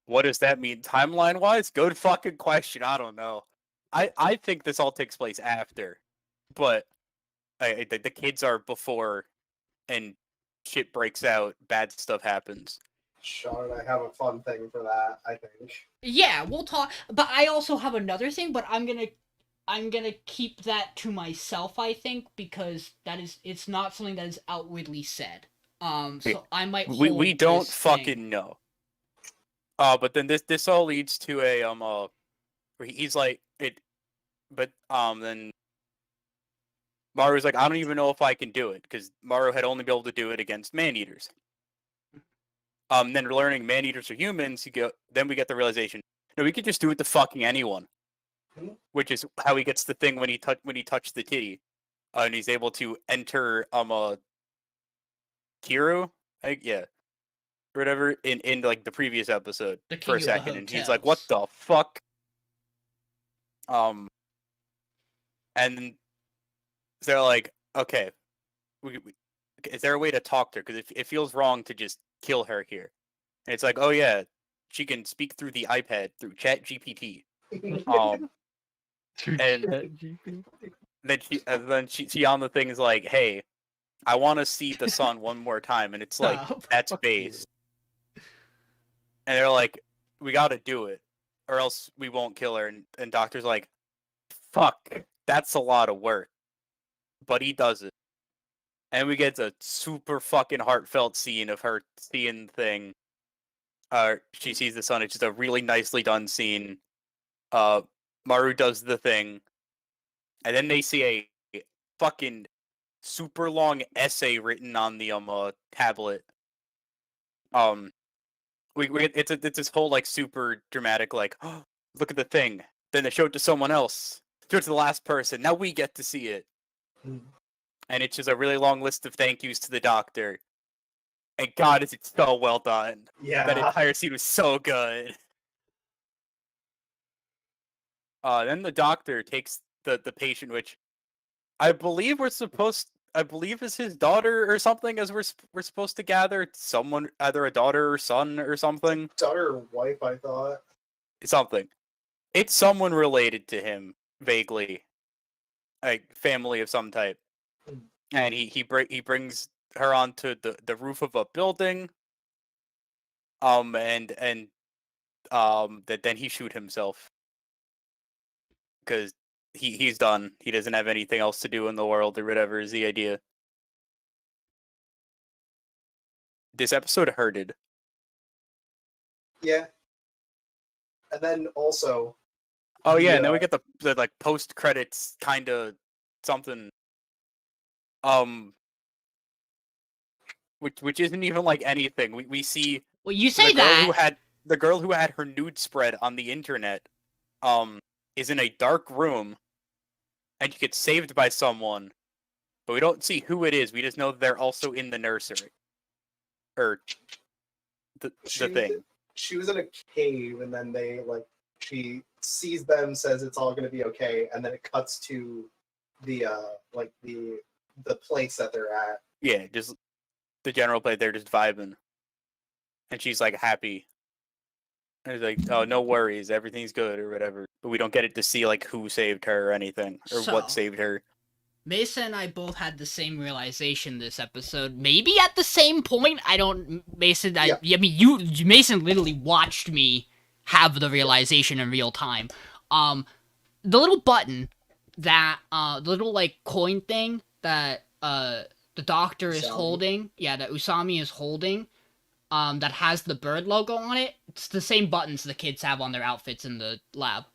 What does that mean timeline-wise? Good fucking question. I don't know. I think this all takes place after, but the kids are before, and shit breaks out, bad stuff happens. Sean and I have a fun thing for that, I think. Yeah, we'll talk. But I also have another thing, but I'm gonna keep that to myself, I think, because it's not something that is outwardly said. So I might hold we don't this fucking thing. know. But then this all leads to a where he's like it, but then Maru's like, I don't even know if I can do it, because Maru had only been able to do it against man-eaters. Then learning man-eaters are humans, then we get the realization, no, we could just do it to fucking anyone. Which is how he gets the thing when he touched the titty, and he's able to enter Kiru, yeah, or whatever, in like the previous episode The for a king of the second, and he's like, what hotels. the fuck? And they're like, okay, is there a way to talk to her? Because it feels wrong to just kill her here. And it's like, oh yeah, she can speak through the iPad through Chat GPT. And then she on the thing is like, hey, I want to see the sun one more time, and it's like, that's base. And they're like, we got to do it, or else we won't kill her. And Doctor's like, fuck, that's a lot of work, but he does it. And we get a super fucking heartfelt scene of her seeing the thing. She sees the sun. It's just a really nicely done scene. Maru does the thing, and then they see a fucking super long essay written on the tablet. It's this whole like super dramatic, like, oh, look at the thing. Then they show it to someone else. Show it to the last person. Now we get to see it. And it's just a really long list of thank yous to the Doctor. And God, is it so well done. Yeah. That entire scene was so good. Then the Doctor takes the patient, which I believe is his daughter or something, as we're supposed to gather. Someone, either a daughter or son or something. Daughter or wife, I thought. Something. It's someone related to him, vaguely. Like, family of some type. And he brings her onto the roof of a building. And then he shoot himself. Because he's done. He doesn't have anything else to do in the world, or whatever is the idea. This episode hurted. Yeah. And then also, Oh yeah, and then Yeah. we get the like post credits kind of something, which isn't even like anything. We see Well, you the say girl who that. had the girl who had her nude spread on the internet, is in a dark room, and she gets saved by someone, but we don't see who it is. We just know they're also in the nursery, or the she was, thing. she was in a cave, and then she sees them, says it's all going to be okay, and then it cuts to the the place that they're at. Yeah, just the general play. They're just vibing, and she's like happy. And it's like, oh, no worries, everything's good or whatever. But we don't get it to see like who saved her or anything, or So- what saved her. Mesa and I both had the same realization this episode. Maybe at the same point. I don't. Mason, I mean, you Mason literally watched me have the realization in real time. The little button that the little like coin thing that the doctor is Usami. holding, that Usami is holding, that has the bird logo on it. It's the same buttons the kids have on their outfits in the lab.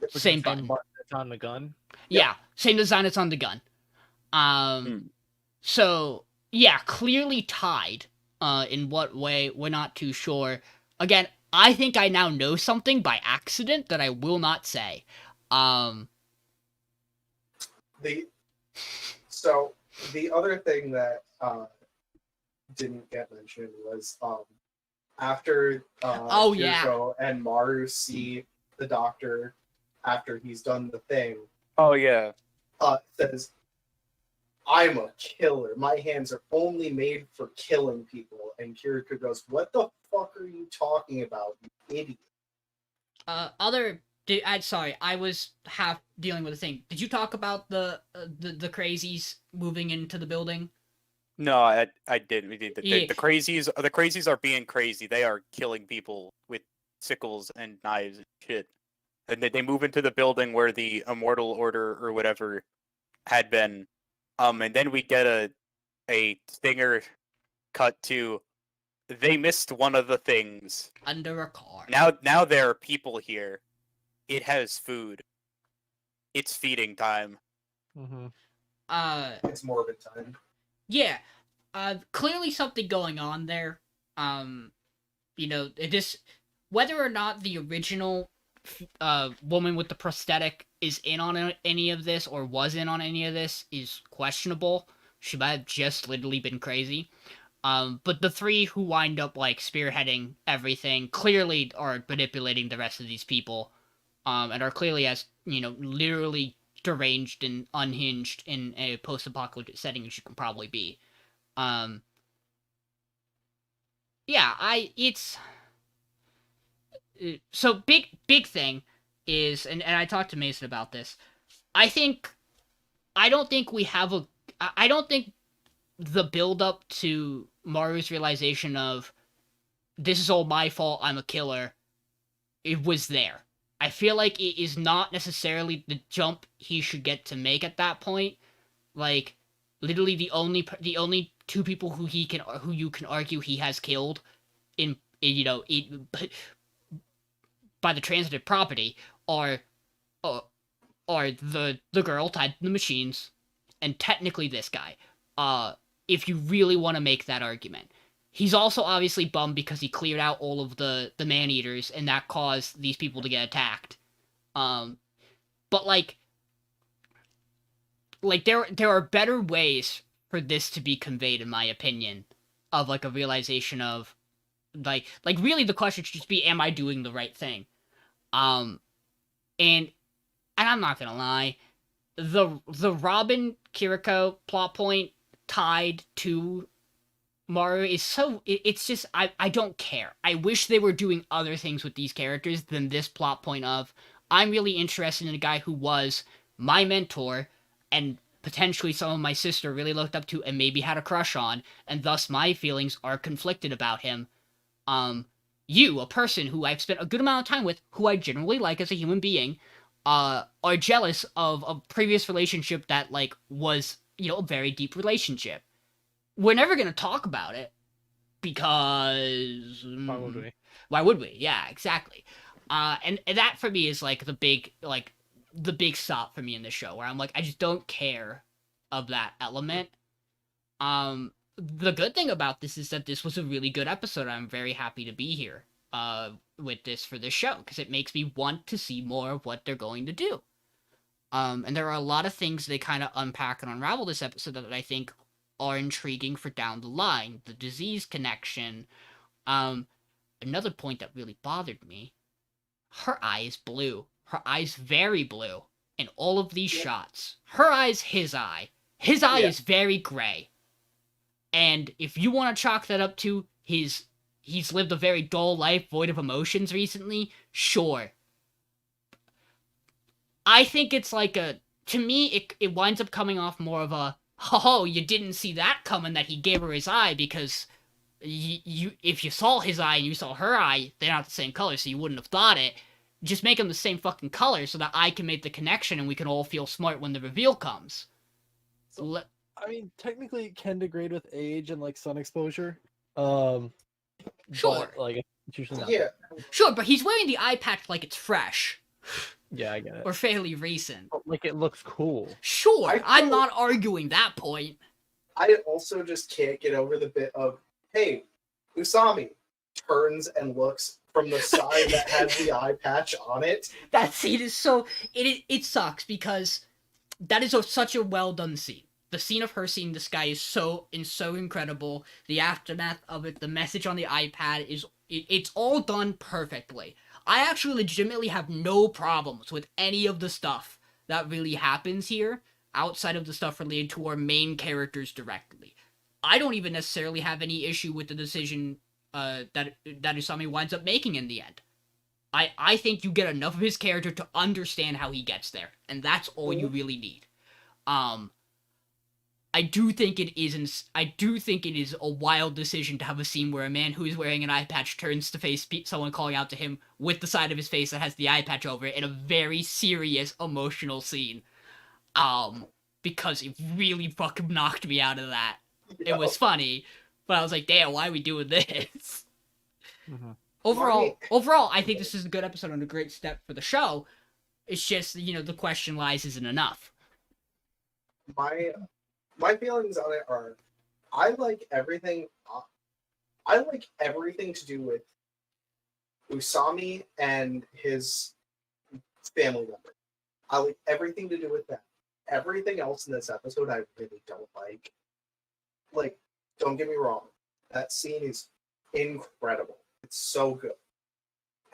Which is the Same button. that's on the gun. Yeah, same design that's on the gun. So yeah, clearly tied. In what way, we're not too sure. Again, I think I now know something by accident that I will not say. So the other thing that didn't get mentioned was after Kiriko and Maru see the doctor after he's done the thing, Oh yeah. says, "I'm a killer. My hands are only made for killing people." And Kiriko goes, "What the fuck are you talking about, you idiot?" I'm sorry, I was half dealing with a thing. Did you talk about the crazies moving into the building? No, I didn't. Yeah. The crazies are being crazy. They are killing people with sickles and knives and shit. And they move into the building where the Immortal Order or whatever had been. And then we get a stinger cut to they missed one of the things. Under a car. Now there are people here. It has food. It's feeding time. Mm-hmm. It's morbid time. Yeah. Clearly something going on there. Whether or not the original woman with the prosthetic is in on any of this or was in on any of this is questionable. She might have just literally been crazy. But the three who wind up like spearheading everything clearly are manipulating the rest of these people, and are clearly as literally deranged and unhinged in a post-apocalyptic setting as you can probably be. So big thing is, and I talked to Mason about this. I don't think the build up to Maru's realization of this is all my fault, I'm a killer, it was there. I feel like it is not necessarily the jump he should get to make at that point. Like, literally the only two people who you can argue he has killed by the transitive property are the girl tied to the machines and technically this guy. If you really want to make that argument. He's also obviously bummed because he cleared out all of the man-eaters, and that caused these people to get attacked. But like there are better ways for this to be conveyed, in my opinion, of like a realization of like really the question should just be, am I doing the right thing? And I'm not gonna lie, the Robin Kiriko plot point tied to Maru is it's just I don't care. I wish they were doing other things with these characters than this plot point of I'm really interested in a guy who was my mentor and potentially someone my sister really looked up to and maybe had a crush on, and thus my feelings are conflicted about him. You, a person who I've spent a good amount of time with, who I generally like as a human being, are jealous of a previous relationship that was a very deep relationship. We're never going to talk about it, because Why would we? why would we? Yeah, exactly. And that for me is like the big stop for me in the show, where I'm like, I just don't care of that element. The good thing about this is that this was a really good episode. I'm very happy to be here with this for this show, because it makes me want to see more of what they're going to do. And there are a lot of things they kind of unpack and unravel this episode that I think are intriguing for down the line. The disease connection. Another point that really bothered me, her eye is blue. Her eye's very blue in all of these shots. Her eye's his eye. His eye is very gray. And if you want to chalk that up to he's lived a very dull life void of emotions recently, sure. I think it's like to me, it winds up coming off more of a, oh, you didn't see that coming that he gave her his eye, because if you saw his eye and you saw her eye, they're not the same color, so you wouldn't have thought it. Just make them the same fucking color so that I can make the connection and we can all feel smart when the reveal comes. I mean, technically, it can degrade with age and like sun exposure. Sure. But, like, it's usually not. Yeah. Sure, but he's wearing the eye patch like it's fresh. Yeah, I get it. Or fairly recent. But, like, it looks cool. Sure, I'm not arguing that point. I also just can't get over the bit of, hey, Usami turns and looks from the side that has the eye patch on it. That scene is so... It sucks, because that is such a well-done scene. The scene of her seeing the sky is so incredible. The aftermath of it, the message on the iPad, it's all done perfectly. I actually legitimately have no problems with any of the stuff that really happens here, outside of the stuff related to our main characters directly. I don't even necessarily have any issue with the decision that Usami winds up making in the end. I think you get enough of his character to understand how he gets there, and that's all you really need. I do think it is a wild decision to have a scene where a man who is wearing an eye patch turns to face someone calling out to him with the side of his face that has the eye patch over it in a very serious, emotional scene. Because it really fucking knocked me out of that. It was funny, but I was like, damn, why are we doing this? Mm-hmm. Overall, I think this is a good episode and a great step for the show. It's just, the question lies, is it enough? My feelings on it are, I like everything to do with Usami and his family member. I like everything to do with that. Everything else in this episode I really don't like. Like, don't get me wrong, that scene is incredible. It's so good.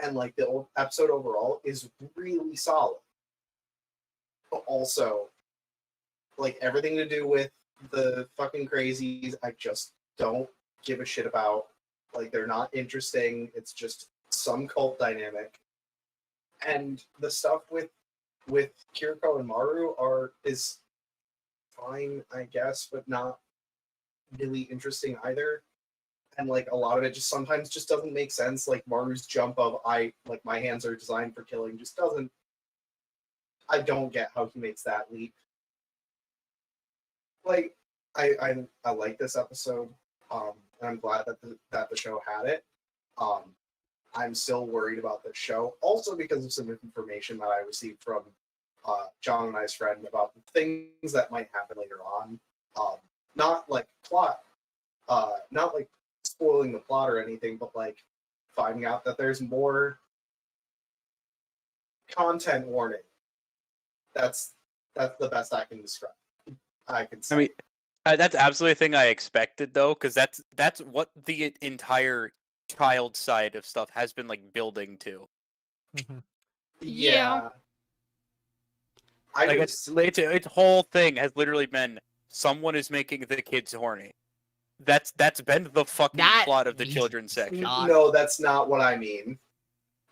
And like the episode overall is really solid. But also, like, everything to do with the fucking crazies, I just don't give a shit about. Like, they're not interesting. It's just some cult dynamic. And the stuff with Kiriko and Maru is fine, I guess, but not really interesting either. And like a lot of it just sometimes just doesn't make sense. Like Maru's jump of my hands are designed for killing just doesn't. I don't get how he makes that leap. Like, I like this episode. And I'm glad that the show had it. I'm still worried about the show, also because of some information that I received from John and I's friend about things that might happen later on. Not like plot, not like spoiling the plot or anything, but like finding out that there's more content warning. That's the best I can describe. I can say. I mean, that's absolutely a thing I expected, though, because that's what the entire child side of stuff has been like building to. Mm-hmm. Yeah. Its whole thing has literally been someone is making the kids horny. That's been the fucking plot of the children's section. No, that's not what I mean.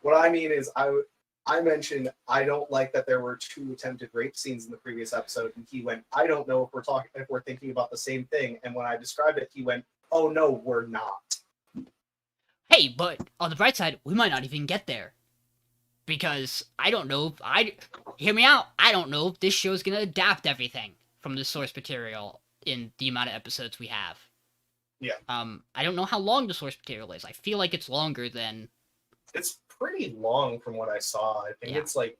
What I mean is I mentioned I don't like that there were 2 attempted rape scenes in the previous episode, and he went, I don't know if we're thinking about the same thing. And when I described it, he went, oh no, we're not. Hey, but on the bright side, we might not even get there. Because I don't know hear me out, I don't know if this show's gonna adapt everything from the source material in the amount of episodes we have. Yeah. I don't know how long the source material is. I feel like it's longer than. It's pretty long from what I saw. I think Yeah. it's like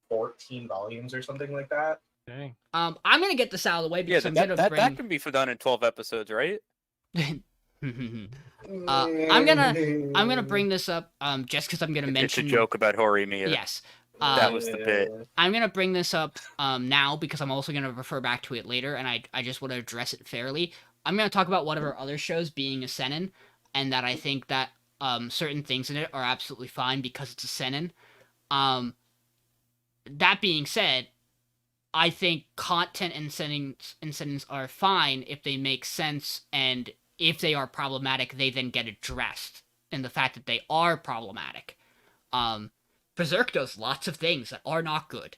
14 volumes or something like that. Dang. I'm gonna get this out of the way Yeah, because I'm that, gonna that, bring. that can be done in 12 episodes, right? I'm gonna bring this up just because I'm gonna It's mention. a joke about Horimiya. Yes. That was the bit. I'm gonna bring this up now because I'm also gonna refer back to it later, and I just want to address it fairly. I'm gonna talk about one of our other shows being a seinen, and that I think that certain things in it are absolutely fine because it's a seinen. That being said, I think content and sentences are fine if they make sense, and if they are problematic, they then get addressed. And the fact that they are problematic. Berserk does lots of things that are not good.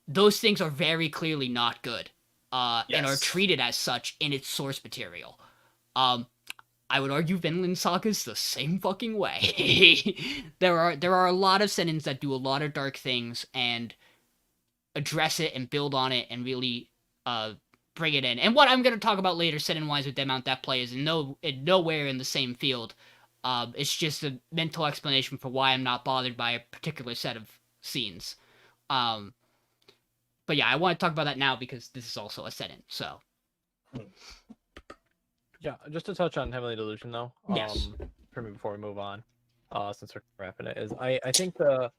Those things are very clearly not good, and are treated as such in its source material. I would argue Vinland Saga's the same fucking way. there are a lot of sentences that do a lot of dark things and address it and build on it and really bring it in. And what I'm going to talk about later, seinen-wise, with Demount that play is nowhere in the same field. It's just a mental explanation for why I'm not bothered by a particular set of scenes. But yeah, I want to talk about that now because this is also a seinen, so. Yeah, just to touch on Heavenly Delusion though. Yes. For me before we move on, since we're wrapping it, is I think the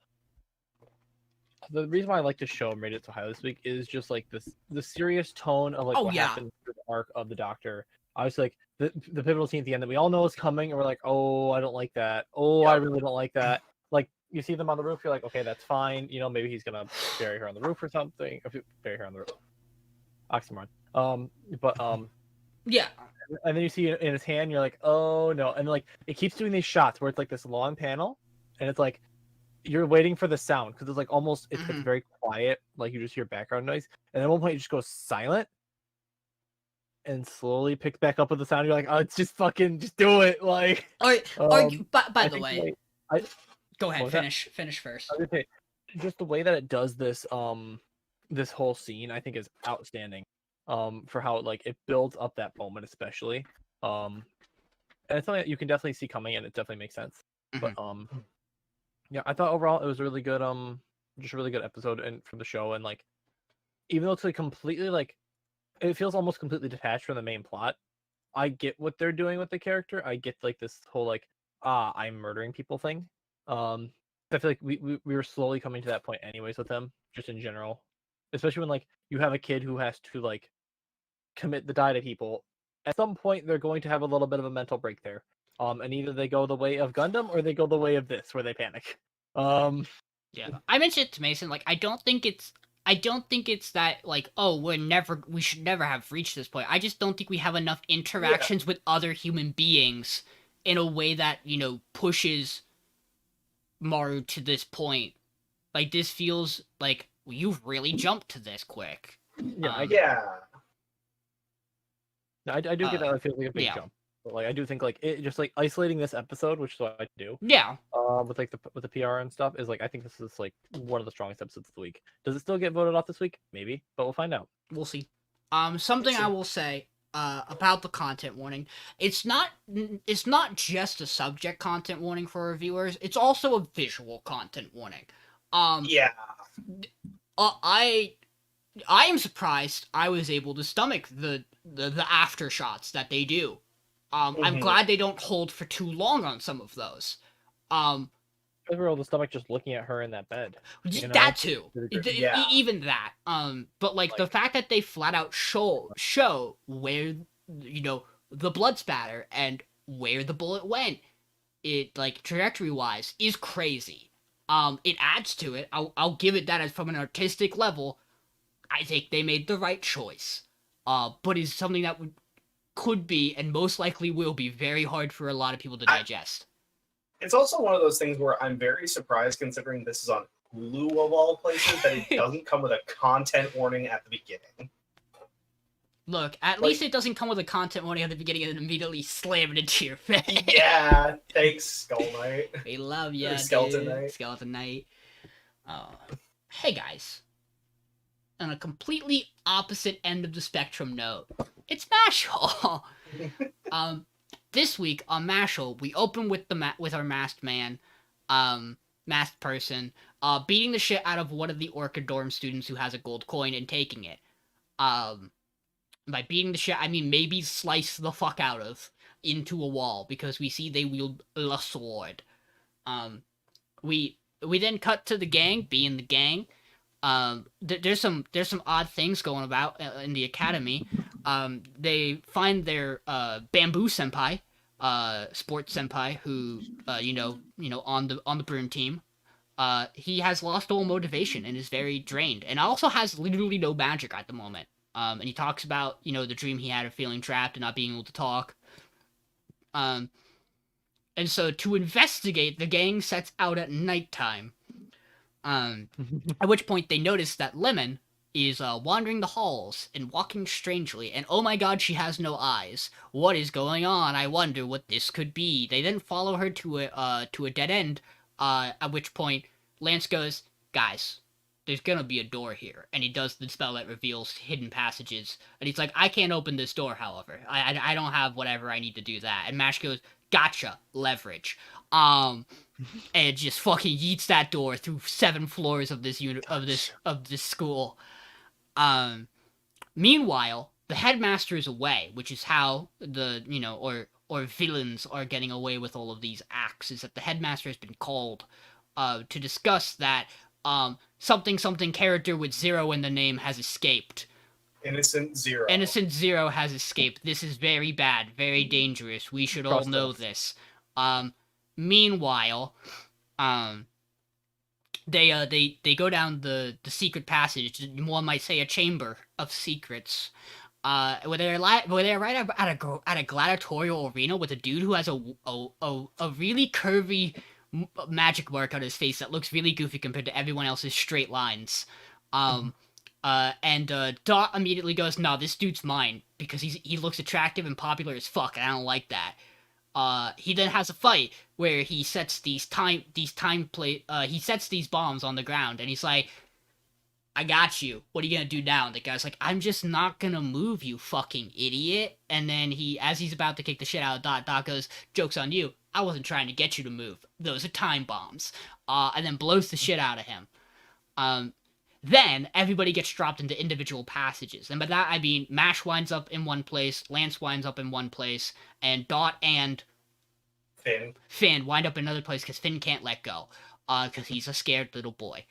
reason why I like to show and rate it so high this week is just like the serious tone of like what happened through the arc of the Doctor. I was like the pivotal scene at the end that we all know is coming, and we're like, oh, I don't like that. Oh, I really don't like that. Like you see them on the roof, you're like, okay, that's fine. You know, maybe he's gonna bury her on the roof or something. Or bury her on the roof. Oxymoron. Yeah. And then you see it in his hand, you're like, oh no. And like it keeps doing these shots where it's like this long panel, and it's like you're waiting for the sound because it's like almost it's very quiet, like you just hear background noise, and at one point it just goes silent and slowly picks back up with the sound. You're like, oh, it's just fucking just do it. Like By the way, go ahead, finish first. I was gonna say, just the way that it does this this whole scene I think is outstanding. For how like it builds up that moment especially. And it's something that you can definitely see coming and it definitely makes sense. But yeah, I thought overall it was a really good just a really good episode and from the show, and like even though it's like completely like it feels almost completely detached from the main plot, I get what they're doing with the character. I get like this whole like I'm murdering people thing. I feel like we were slowly coming to that point anyways with him, just in general. Especially when like you have a kid who has to like commit the die to people. At some point they're going to have a little bit of a mental break there. And either they go the way of Gundam or they go the way of this, where they panic. Yeah, I mentioned it to Mason. Like, I don't think it's that like, oh, we should never have reached this point. I just don't think we have enough interactions with other human beings in a way that, you know, pushes Maru to this point. Like, this feels like you've really jumped to this quick. I do get that. It feels like a big jump. But like I do think like it just like isolating this episode, which is what I do. Yeah. With like the PR and stuff is like I think this is like one of the strongest episodes of the week. Does it still get voted off this week? Maybe, but we'll find out. We'll see. Something I will say about the content warning. It's not just a subject content warning for our viewers. It's also a visual content warning. I am surprised I was able to stomach the after shots that they do. I'm glad they don't hold for too long on some of those. Overall, the stomach just looking at her in that bed. You know? That too. Even that. But like the fact that they flat out show where, you know, the blood spatter and where the bullet went, it like trajectory wise is crazy. It adds to it. I'll give it that as from an artistic level. I think they made the right choice. But is something that could be and most likely will be very hard for a lot of people to digest. It's also one of those things where I'm very surprised, considering this is on Hulu of all places, that it doesn't come with a content warning at the beginning. Look, at least it doesn't come with a content warning at the beginning and immediately slam it into your face. Yeah, thanks, Skull Knight. We love you, Skeleton Knight. Skeleton Knight. Hey guys. On a completely opposite end of the spectrum note, It's Mashle. This week on Mashle, we open with with our masked man, masked person, beating the shit out of one of the Orchid Dorm students who has a gold coin and taking it. By beating the shit, I mean maybe slice the fuck out of into a wall, because we see they wield a sword. We then cut to the gang being the gang. There's some odd things going about in the academy. They find their bamboo senpai, sports senpai, who on the broom team. He has lost all motivation and is very drained, and also has literally no magic at the moment. And he talks about the dream he had of feeling trapped and not being able to talk. And so to investigate, the gang sets out at nighttime. At which point they notice that Lemon is wandering the halls and walking strangely, and oh my god, she has no eyes. What is going on? I wonder what this could be. They then follow her to a dead end, at which point Lance goes, guys, there's gonna be a door here, and he does the spell that reveals hidden passages, and he's like, I can't open this door, however. I don't have whatever I need to do that. And Mash goes, gotcha, leverage. And just fucking yeets that door through 7 floors of this school. Meanwhile, the headmaster is away, which is how the or villains are getting away with all of these acts, is that the headmaster has been called to discuss that something character with 0 in the name has escaped. Innocent Zero. Innocent Zero has escaped. This is very bad, very dangerous. We should all know this. Meanwhile, they go down the secret passage. One might say a chamber of secrets. Where they're right at a gladiatorial arena with a dude who has a really curvy magic mark on his face that looks really goofy compared to everyone else's straight lines. And Dot immediately goes, "No, this dude's mine because he looks attractive and popular as fuck. And I don't like that." He then has a fight where he sets he sets these bombs on the ground, and he's like, I got you. What are you gonna do now? And the guy's like, I'm just not gonna move, you fucking idiot. And then as he's about to kick the shit out of Dot, Dot goes, joke's on you. I wasn't trying to get you to move. Those are time bombs. And then blows the shit out of him. Then everybody gets dropped into individual passages. And by that, I mean Mash winds up in one place, Lance winds up in one place, and Dot and Finn wind up in another place because Finn can't let go. Because he's a scared little boy.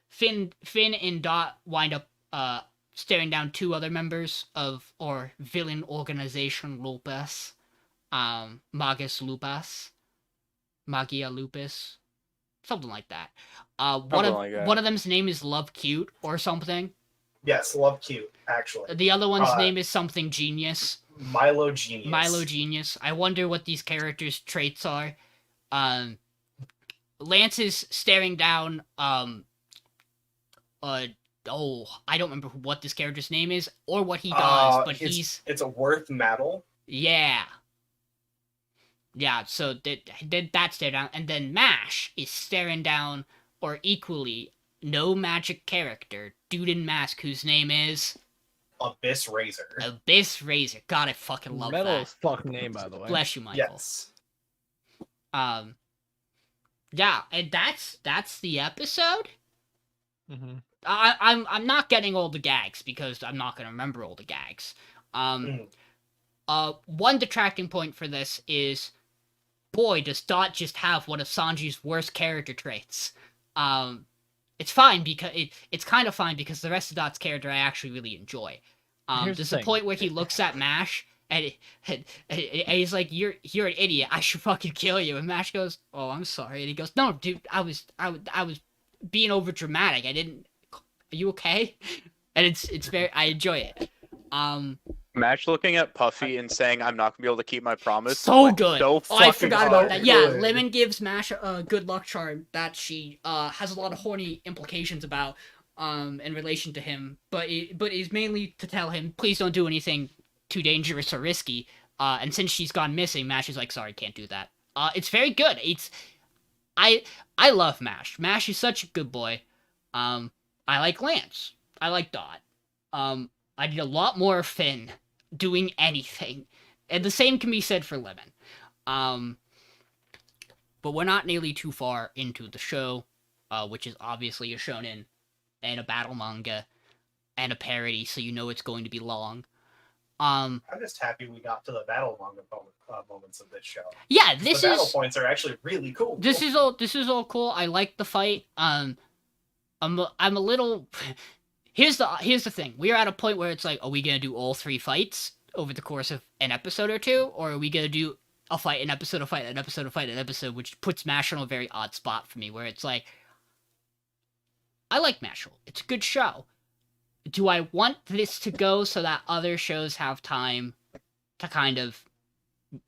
Finn and Dot wind up staring down 2 other members of our villain organization, Lupus. Magus Lupus. Magia Lupus. Something like that. One of them's name is Love Cute or something. Yes, Love Cute, actually. The other one's name is something Genius. Milo Genius. Milo Genius. I wonder what these characters' traits are. Lance is staring down, I don't remember what this character's name is or what he does, but it's a Worth Metal. Yeah. Yeah, so that stare down, and then Mash is staring down, or equally, no magic character, dude in mask whose name is Abyss Razor. Abyss Razor. God, I fucking love Metal that. is fucking name, by the way. Bless you, Michael. Yes. Yeah, and that's the episode. Mm-hmm. I'm not getting all the gags because I'm not gonna remember all the gags. One detracting point for this is, boy, does Dot just have one of Sanji's worst character traits. It's fine because it's kind of fine because the rest of Dot's character I actually really enjoy. There's a point where he looks at Mash and he's like, "You're an idiot. I should fucking kill you." And Mash goes, "Oh, I'm sorry." And he goes, "No, dude, I was being over dramatic. I didn't. Are you okay?" And it's very, I enjoy it. Mash looking at Puffy and saying, "I'm not gonna be able to keep my promise." So good. So I forgot about that. good. Yeah, Lemon gives Mash a good luck charm that she has a lot of horny implications about in relation to him, but is mainly to tell him, please don't do anything too dangerous or risky. And since she's gone missing, Mash is like, sorry, can't do that. It's very good. I love Mash. Mash is such a good boy. I like Lance. I like Dot. I need a lot more of Finn doing anything. And the same can be said for Lemon. But we're not nearly too far into the show, which is obviously a shonen and a battle manga and a parody, so you know it's going to be long. I'm just happy we got to the battle manga moments of this show. Yeah, The this battle is points are actually really cool. this is all cool. I like the fight. I'm a little. Here's the thing. We are at a point where it's like, are we gonna do all 3 fights over the course of an episode or 2, or are we gonna do a fight, an episode, a fight, an episode, a fight, an episode, which puts Mashle in a very odd spot for me, where it's like, I like Mashle. It's a good show. Do I want this to go so that other shows have time to kind of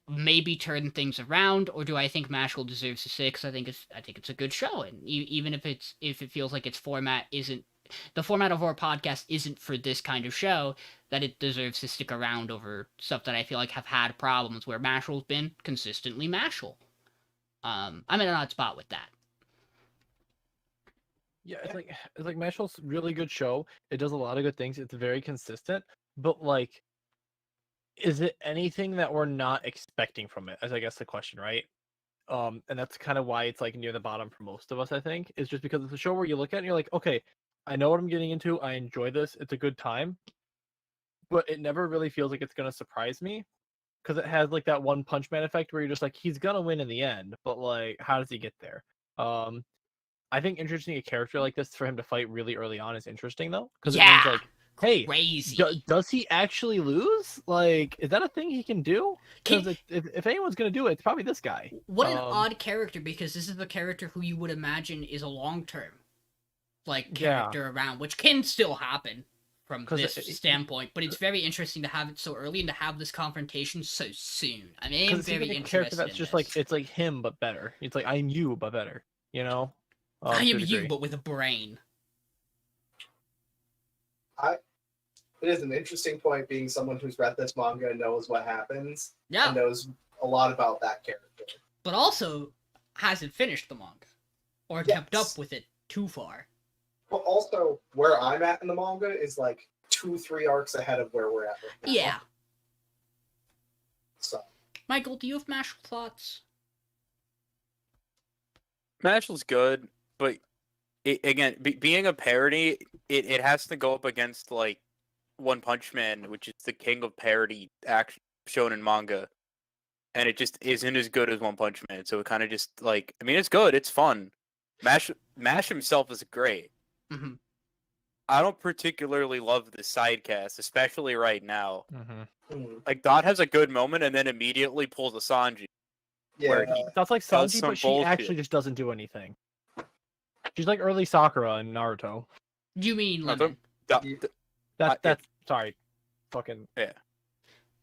maybe turn things around, or do I think Mashle deserves to stay? Because I think it's a good show, and even if it feels like its format isn't the format of our podcast isn't for this kind of show, that it deserves to stick around over stuff that I feel like have had problems where Mashle's been consistently Mashle. I'm in an odd spot with that. Yeah, it's like Mashle's really good show. It does a lot of good things. It's very consistent, but like, is it anything that we're not expecting from it? As I guess the question, right? And that's kind of why it's like near the bottom for most of us. I think is just because it's a show where you look at it and you're like, okay, I know what I'm getting into. I enjoy this. It's a good time, but it never really feels like it's gonna surprise me because it has like that One Punch Man effect where you're just like, he's gonna win in the end, but like, how does he get there? I think introducing a character like this for him to fight really early on is interesting though, because it means like, hey, crazy. Does he actually lose? Like, is that a thing he can do? Because if anyone's gonna do it, it's probably this guy. What an odd character, because this is the character who you would imagine is a long-term character around, which can still happen from this standpoint, but it's very interesting to have it so early and to have this confrontation so soon. I mean, I'm very interested character that's in just this. like, it's like him but better. It's like, I'm you but better, you know? I am you but with a brain. It is an interesting point being someone who's read this manga and knows what happens. Yeah. And knows a lot about that character. But also hasn't finished the manga. Or kept up with it too far. But also, where I'm at in the manga is like 2-3 arcs ahead of where we're at right now. Yeah. So. Michael, do you have Mashle thoughts? Mashle's good, but again, being a parody, it has to go up against like One Punch Man, which is the king of parody action shonen manga, and it just isn't as good as One Punch Man. So it kind of just like, I mean, it's good, it's fun. Mash himself is great. Mm-hmm. I don't particularly love the side cast, especially right now. Mm-hmm. Like Dot has a good moment and then immediately pulls a Sanji. Yeah. Where he That's like does Sanji, some but she bullshit. actually just doesn't do anything. She's like early Sakura in Naruto. You mean Lemon? That's sorry, fucking yeah.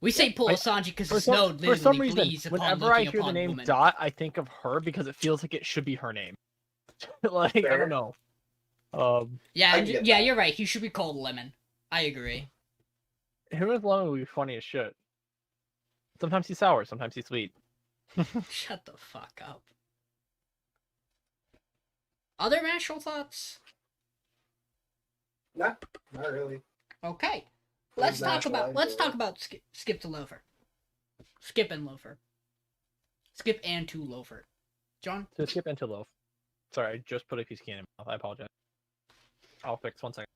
We say pull a Sanji because the snow literally for some reason, bleeds upon whenever I looking hear the upon name woman. Dot, I think of her because it feels like it should be her name. Like, I Fair. don't know. Yeah, I get yeah, that. you're right. He should be called Lemon. I agree. Him with Lemon would be funny as shit. Sometimes he's sour, sometimes he's sweet. Shut the fuck up. Other Mashle thoughts? Nah, not really. Okay. Who's Let's Mashle? talk about Skip to Loafer. Skip and Loafer. Skip and to Loafer. John? So skip into loaf. Sorry, I just put a piece of candy in my mouth. I apologize. I'll fix 1 second.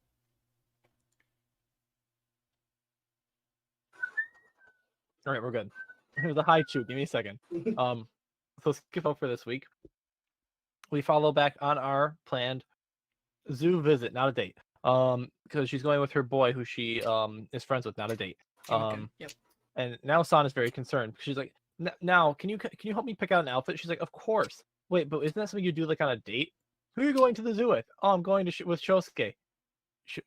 All right, we're good. Here's a high chew. Give me a second. So skip up for this week. We follow back on our planned zoo visit, not a date. Because she's going with her boy, who she is friends with, not a date. Yep. And now San is very concerned. She's like, now can you help me pick out an outfit? She's like, of course. Wait, but isn't that something you do like on a date? Who are you going to the zoo with? Oh, I'm going to with Shosuke.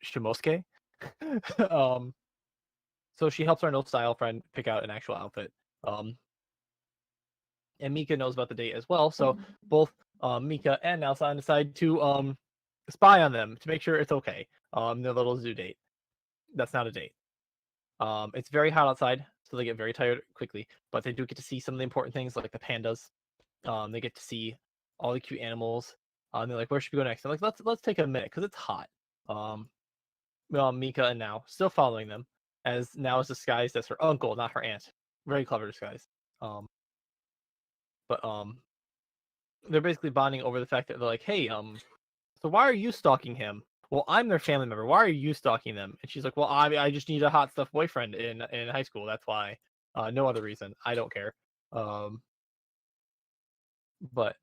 Shimosuke? So she helps our no-style friend pick out an actual outfit. And Mika knows about the date as well, so both Mika and Naosan decide to spy on them to make sure it's okay. Their little zoo date. That's not a date. It's very hot outside, so they get very tired quickly, but they do get to see some of the important things like the pandas. They get to see all the cute animals. And they're like, where should we go next? I'm like, let's take a minute because it's hot. Mika and Now still following them, as Now is disguised as her uncle, not her aunt. Very clever disguise. But they're basically bonding over the fact that they're like, hey, so why are you stalking him? Well, I'm their family member. Why are you stalking them? And she's like, well, I just need a hot stuff boyfriend in high school. That's why. No other reason. I don't care. But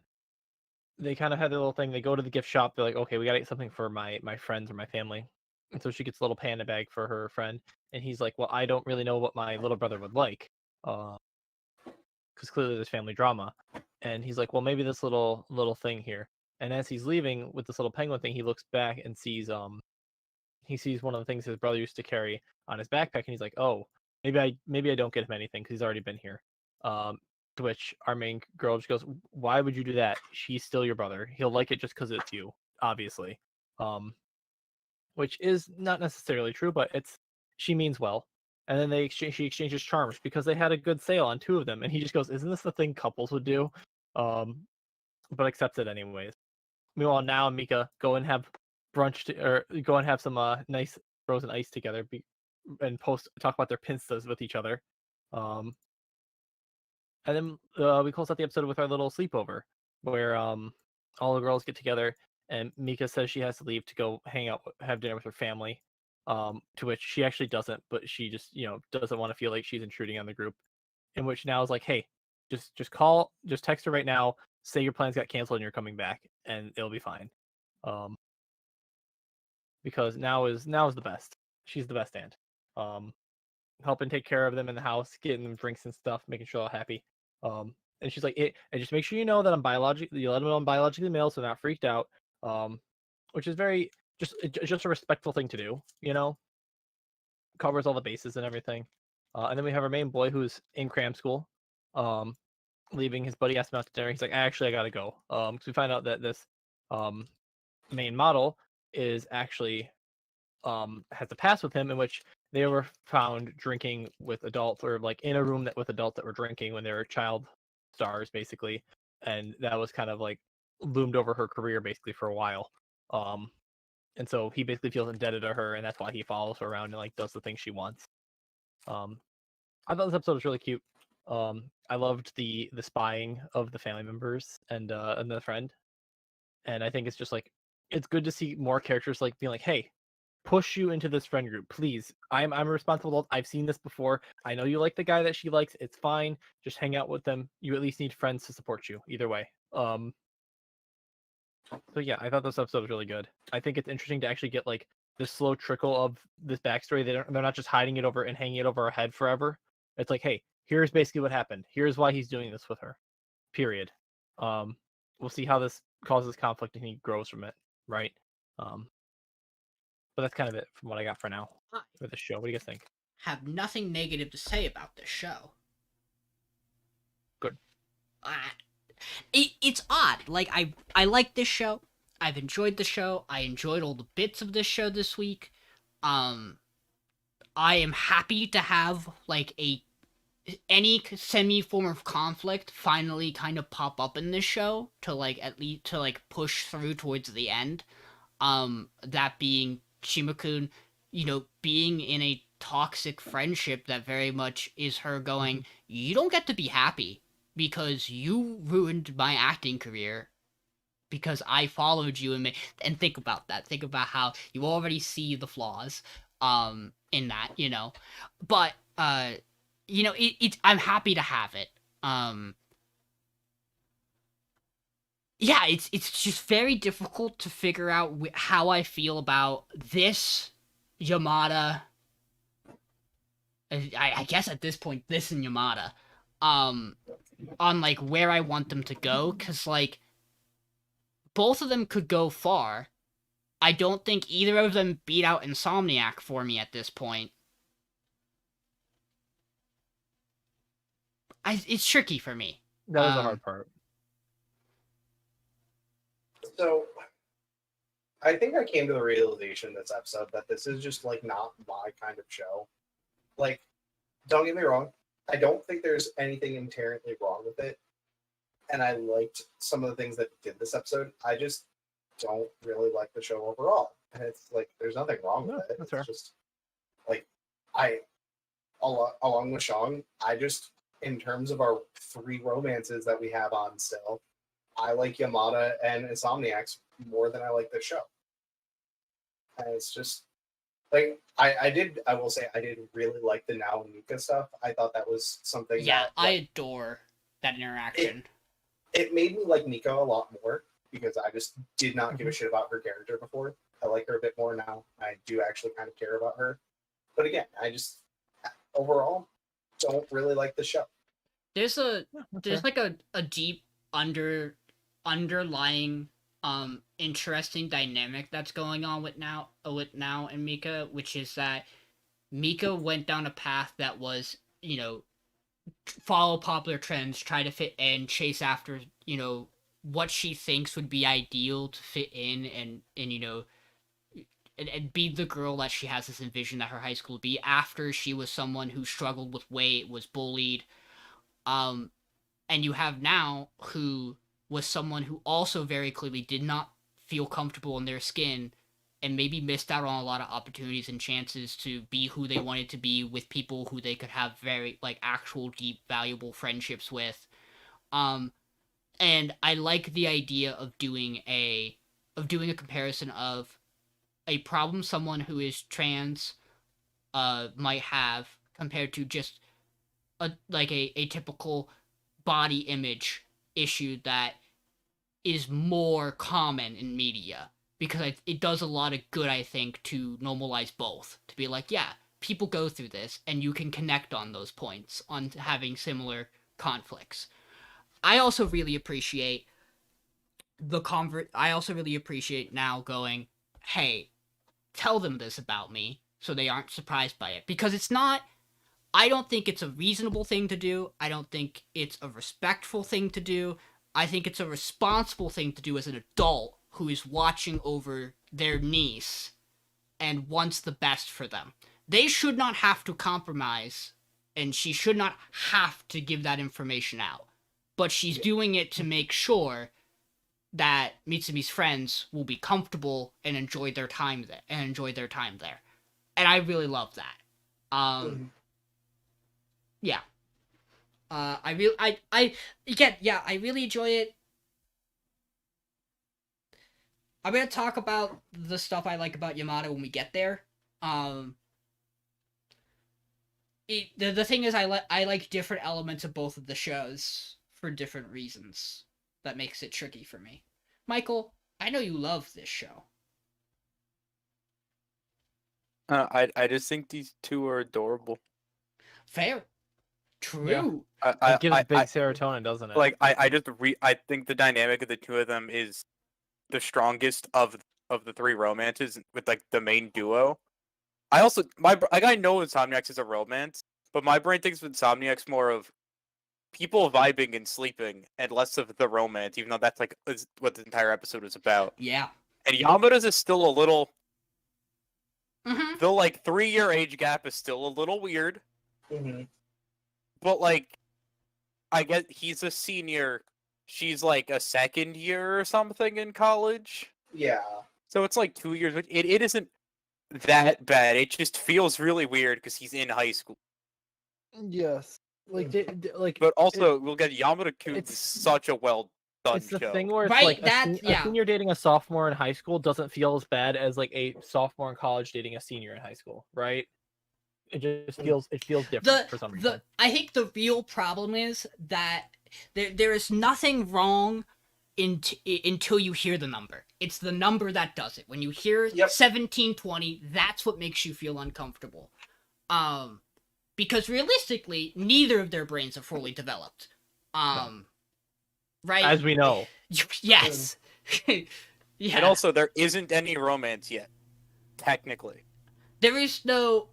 they kind of had their little thing. They go to the gift shop. They're like, okay, we gotta get something for my friends or my family. And so she gets a little panda bag for her friend. And he's like, well, I don't really know what my little brother would like. Because clearly there's family drama. And he's like, well, maybe this little thing here. And as he's leaving with this little penguin thing, he looks back and sees one of the things his brother used to carry on his backpack, and he's like, oh, maybe I don't get him anything because he's already been here. To which our main girl just goes, why would you do that? She's still your brother. He'll like it just because it's you, obviously. Which is not necessarily true, but she means well. And then she exchanges charms because they had a good sale on 2 of them, and he just goes, isn't this the thing couples would do? But accepts it anyways. Meanwhile, Now and Mika go and have brunch or go and have some nice frozen ice together and talk about their pinstas with each other. And then we close out the episode with our little sleepover where all the girls get together and Mika says she has to leave to go hang out, have dinner with her family. To which she actually doesn't, but she just doesn't want to feel like she's intruding on the group. In which Now is like, hey, just text her right now, say your plans got canceled and you're coming back, and it'll be fine. Because Now is the best. She's the best aunt. Helping take care of them in the house, getting them drinks and stuff, making sure they're happy. And she's like, and just make sure you know that you let them know I'm biologically male, so they're not freaked out. Which is very just a respectful thing to do, covers all the bases and everything. And then we have our main boy who's in cram school, leaving. His buddy asked him out to dinner. He's like, I gotta go. Because we find out that this main model is actually has a past with him in which they were found drinking with adults, or like in a room with adults that were drinking when they were child stars, basically. And that was kind of like loomed over her career basically for a while. And so he basically feels indebted to her, and that's why he follows her around and like does the things she wants. I thought this episode was really cute. I loved the spying of the family members and the friend, and I think it's just like it's good to see more characters like being like, hey, push you into this friend group, please. I'm a responsible adult. I've seen this before. I know you like the guy that she likes. It's fine. Just hang out with them. You at least need friends to support you. Either way. So yeah, I thought this episode was really good. I think it's interesting to actually get like this slow trickle of this backstory. They're not just hiding it over and hanging it over our head forever. It's like, hey, here's basically what happened. Here's why he's doing this with her. Period. We'll see how this causes conflict and he grows from it, right? But that's kind of it from what I got for now for the show. What do you guys think? Have nothing negative to say about this show. Good. It's odd. Like I like this show. I've enjoyed the show. I enjoyed all the bits of this show this week. I am happy to have like any semi form of conflict finally kind of pop up in this show to like at least to like push through towards the end. That being Shima-kun, being in a toxic friendship that very much is her going, you don't get to be happy because you ruined my acting career because I followed you and think about that. Think about how you already see the flaws in that, But I'm happy to have it. Yeah, it's just very difficult to figure out how I feel about this Yamada. I guess at this point, this and Yamada, on like where I want them to go, because like both of them could go far. I don't think either of them beat out Insomniac for me at this point. It's tricky for me. That was the hard part. So, I think I came to the realization this episode that this is just like not my kind of show. Like, don't get me wrong, I don't think there's anything inherently wrong with it, and I liked some of the things that did this episode. I just don't really like the show overall. And it's like there's nothing wrong No, with it. that's It's fair. just like along with Sean, I just in terms of our 3 romances that we have on still, I like Yamada and Insomniacs more than I like the show. And it's just like I will say I did really like the Now and Mika stuff. I thought that was something Yeah, that I adore that interaction. it made me like Mika a lot more because I just did not give a shit about her character before. I like her a bit more now. I do actually kind of care about her. But again, I just overall don't really like the show. There's That's fair. like a deep underlying interesting dynamic that's going on with Now and Mika, which is that Mika went down a path that was, you know, follow popular trends, try to fit in, chase after, you know, what she thinks would be ideal to fit in and you know, and be the girl that she has this envision that her high school would be, after she was someone who struggled with weight, was bullied. And you have Now, who was someone who also very clearly did not feel comfortable in their skin and maybe missed out on a lot of opportunities and chances to be who they wanted to be with people who they could have very like actual deep valuable friendships with. And I like the idea of doing a comparison of a problem someone who is trans might have compared to just a typical body image issue that is more common in media, because it does a lot of good, I think, to normalize both, to be like, yeah, people go through this and you can connect on those points, on having similar conflicts. I also really appreciate Now going, hey, tell them this about me so they aren't surprised by it, because it's not, I don't think it's a reasonable thing to do. I don't think it's a respectful thing to do. I think it's a responsible thing to do as an adult who is watching over their niece and wants the best for them. They should not have to compromise, and she should not have to give that information out. But she's doing it to make sure that Mitsumi's friends will be comfortable and enjoy their time there. And I really love that. Yeah. I really enjoy it. I'm gonna talk about the stuff I like about Yamada when we get there. The thing is, I like different elements of both of the shows for different reasons. That makes it tricky for me. Michael, I know you love this show. I just think these two are adorable. Fair. True. It gives big serotonin, doesn't it? Like I think the dynamic of the two of them is the strongest of the 3 romances with like the main duo. I know Insomniacs is a romance, but my brain thinks of Insomniacs more of people vibing and sleeping and less of the romance, even though that's like is what the entire episode is about. Yeah. And Yamada's is still a little. Mm-hmm. The like 3-year age gap is still a little weird. Mm-hmm. But like, I guess he's a senior. She's like a second year or something in college. Yeah. So it's like 2 years. It isn't that bad. It just feels really weird because he's in high school. Yes. Like, But also, we'll get Yamada-Kun is it's- such a well done It's the show. thing where it's Right, like a yeah. senior dating a sophomore in high school doesn't feel as bad as like a sophomore in college dating a senior in high school, right? It just feels different for some reason. I think the real problem is that there is nothing wrong until you hear the number. It's the number that does it. When you hear 1720, that's what makes you feel uncomfortable. Because realistically, neither of their brains are fully developed. Right? As we know. Yes. Yeah. And also, there isn't any romance yet, technically. We'll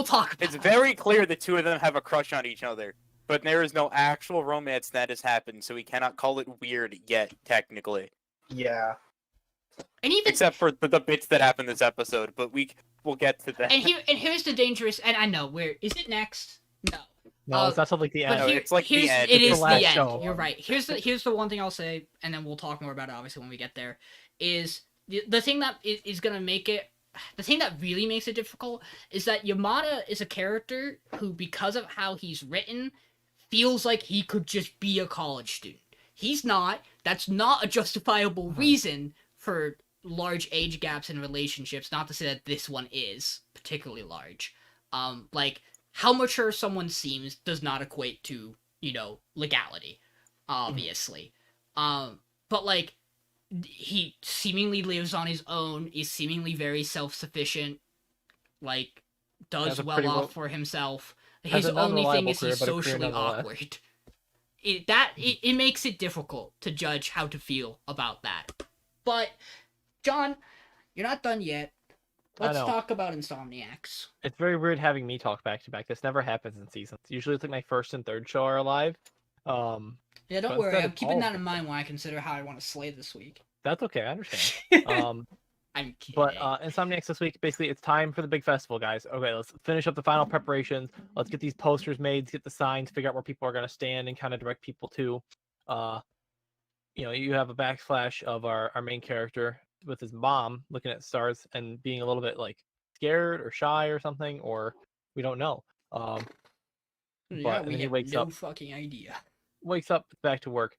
talk about It's very clear the two of them have a crush on each other, but there is no actual romance that has happened, so we cannot call it weird yet, technically. Yeah. And even Except for the bits that happen this episode, but we'll get to that. and here's the dangerous, and I know where is it next? No. No, it's not something like the But end. it's like the here's, end. It It's is the the last end. show. You're right. Here's the one thing I'll say, and then we'll talk more about it obviously when we get there. Is the thing that is gonna make it, the thing that really makes it difficult is that Yamada is a character who, because of how he's written, feels like he could just be a college student. He's not. That's not a justifiable reason for large age gaps in relationships. Not to say that this one is particularly large. Like, how mature someone seems does not equate to, legality, obviously. But like, he seemingly lives on his own, is seemingly very self-sufficient, like, does Has a well pretty off for himself. has His a only thing non-reliable is career, he's but a career socially nonetheless. awkward. It makes it difficult to judge how to feel about that. But, John, you're not done yet. I Let's know. talk about Insomniacs. It's very weird having me talk back to back. This never happens in seasons. Usually it's like my first and third show are alive. Yeah, don't But worry. instead I'm it's keeping all that in of mind when I consider how I want to slay this week. That's okay, I understand. I'm kidding. But Insomniacs this week, basically, it's time for the big festival, guys. Okay, let's finish up the final preparations. Let's get these posters made, let's get the signs, figure out where people are going to stand, and kind of direct people to. You have a backflash of our main character with his mom looking at stars and being a little bit like scared or shy or something, or we don't know. Yeah, And we then he have wakes no up. fucking idea. Wakes up back to work.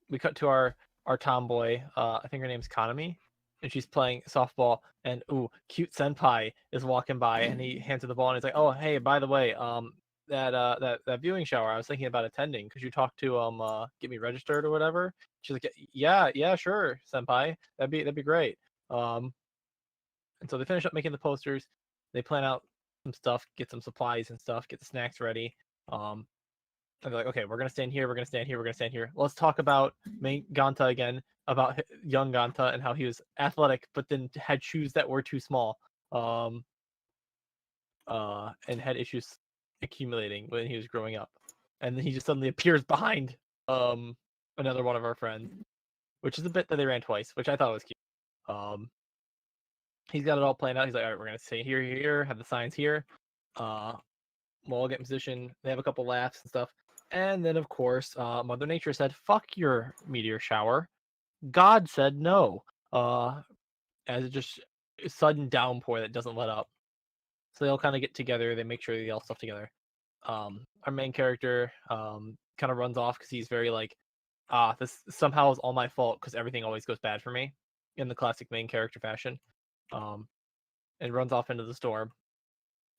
We cut to our tomboy. I think her name's Kanami, and she's playing softball. And cute senpai is walking by, and he hands her the ball, and he's like, "Oh, hey, by the way, that viewing shower, I was thinking about attending. Could you talk to get me registered or whatever?" She's like, "Yeah, sure, senpai. That'd be great." And so they finish up making the posters. They plan out some stuff, get some supplies and stuff, get the snacks ready. And they're like, okay, we're gonna stand here, we're gonna stand here, we're gonna stand here. Let's talk about main Ganta again, about young Ganta and how he was athletic, but then had shoes that were too small, and had issues accumulating when he was growing up. And then he just suddenly appears behind another one of our friends, which is a bit that they ran twice, which I thought was cute. He's got it all planned out. He's like, all right, we're gonna stay here, have the signs here. We'll all get in position. They have a couple laughs and stuff. And then, of course, Mother Nature said, fuck your meteor shower. God said no. As it just sudden downpour that doesn't let up. So they all kind of get together. They make sure they get all stuff together. Our main character kind of runs off because he's very like, this somehow is all my fault because everything always goes bad for me in the classic main character fashion. And runs off into the storm.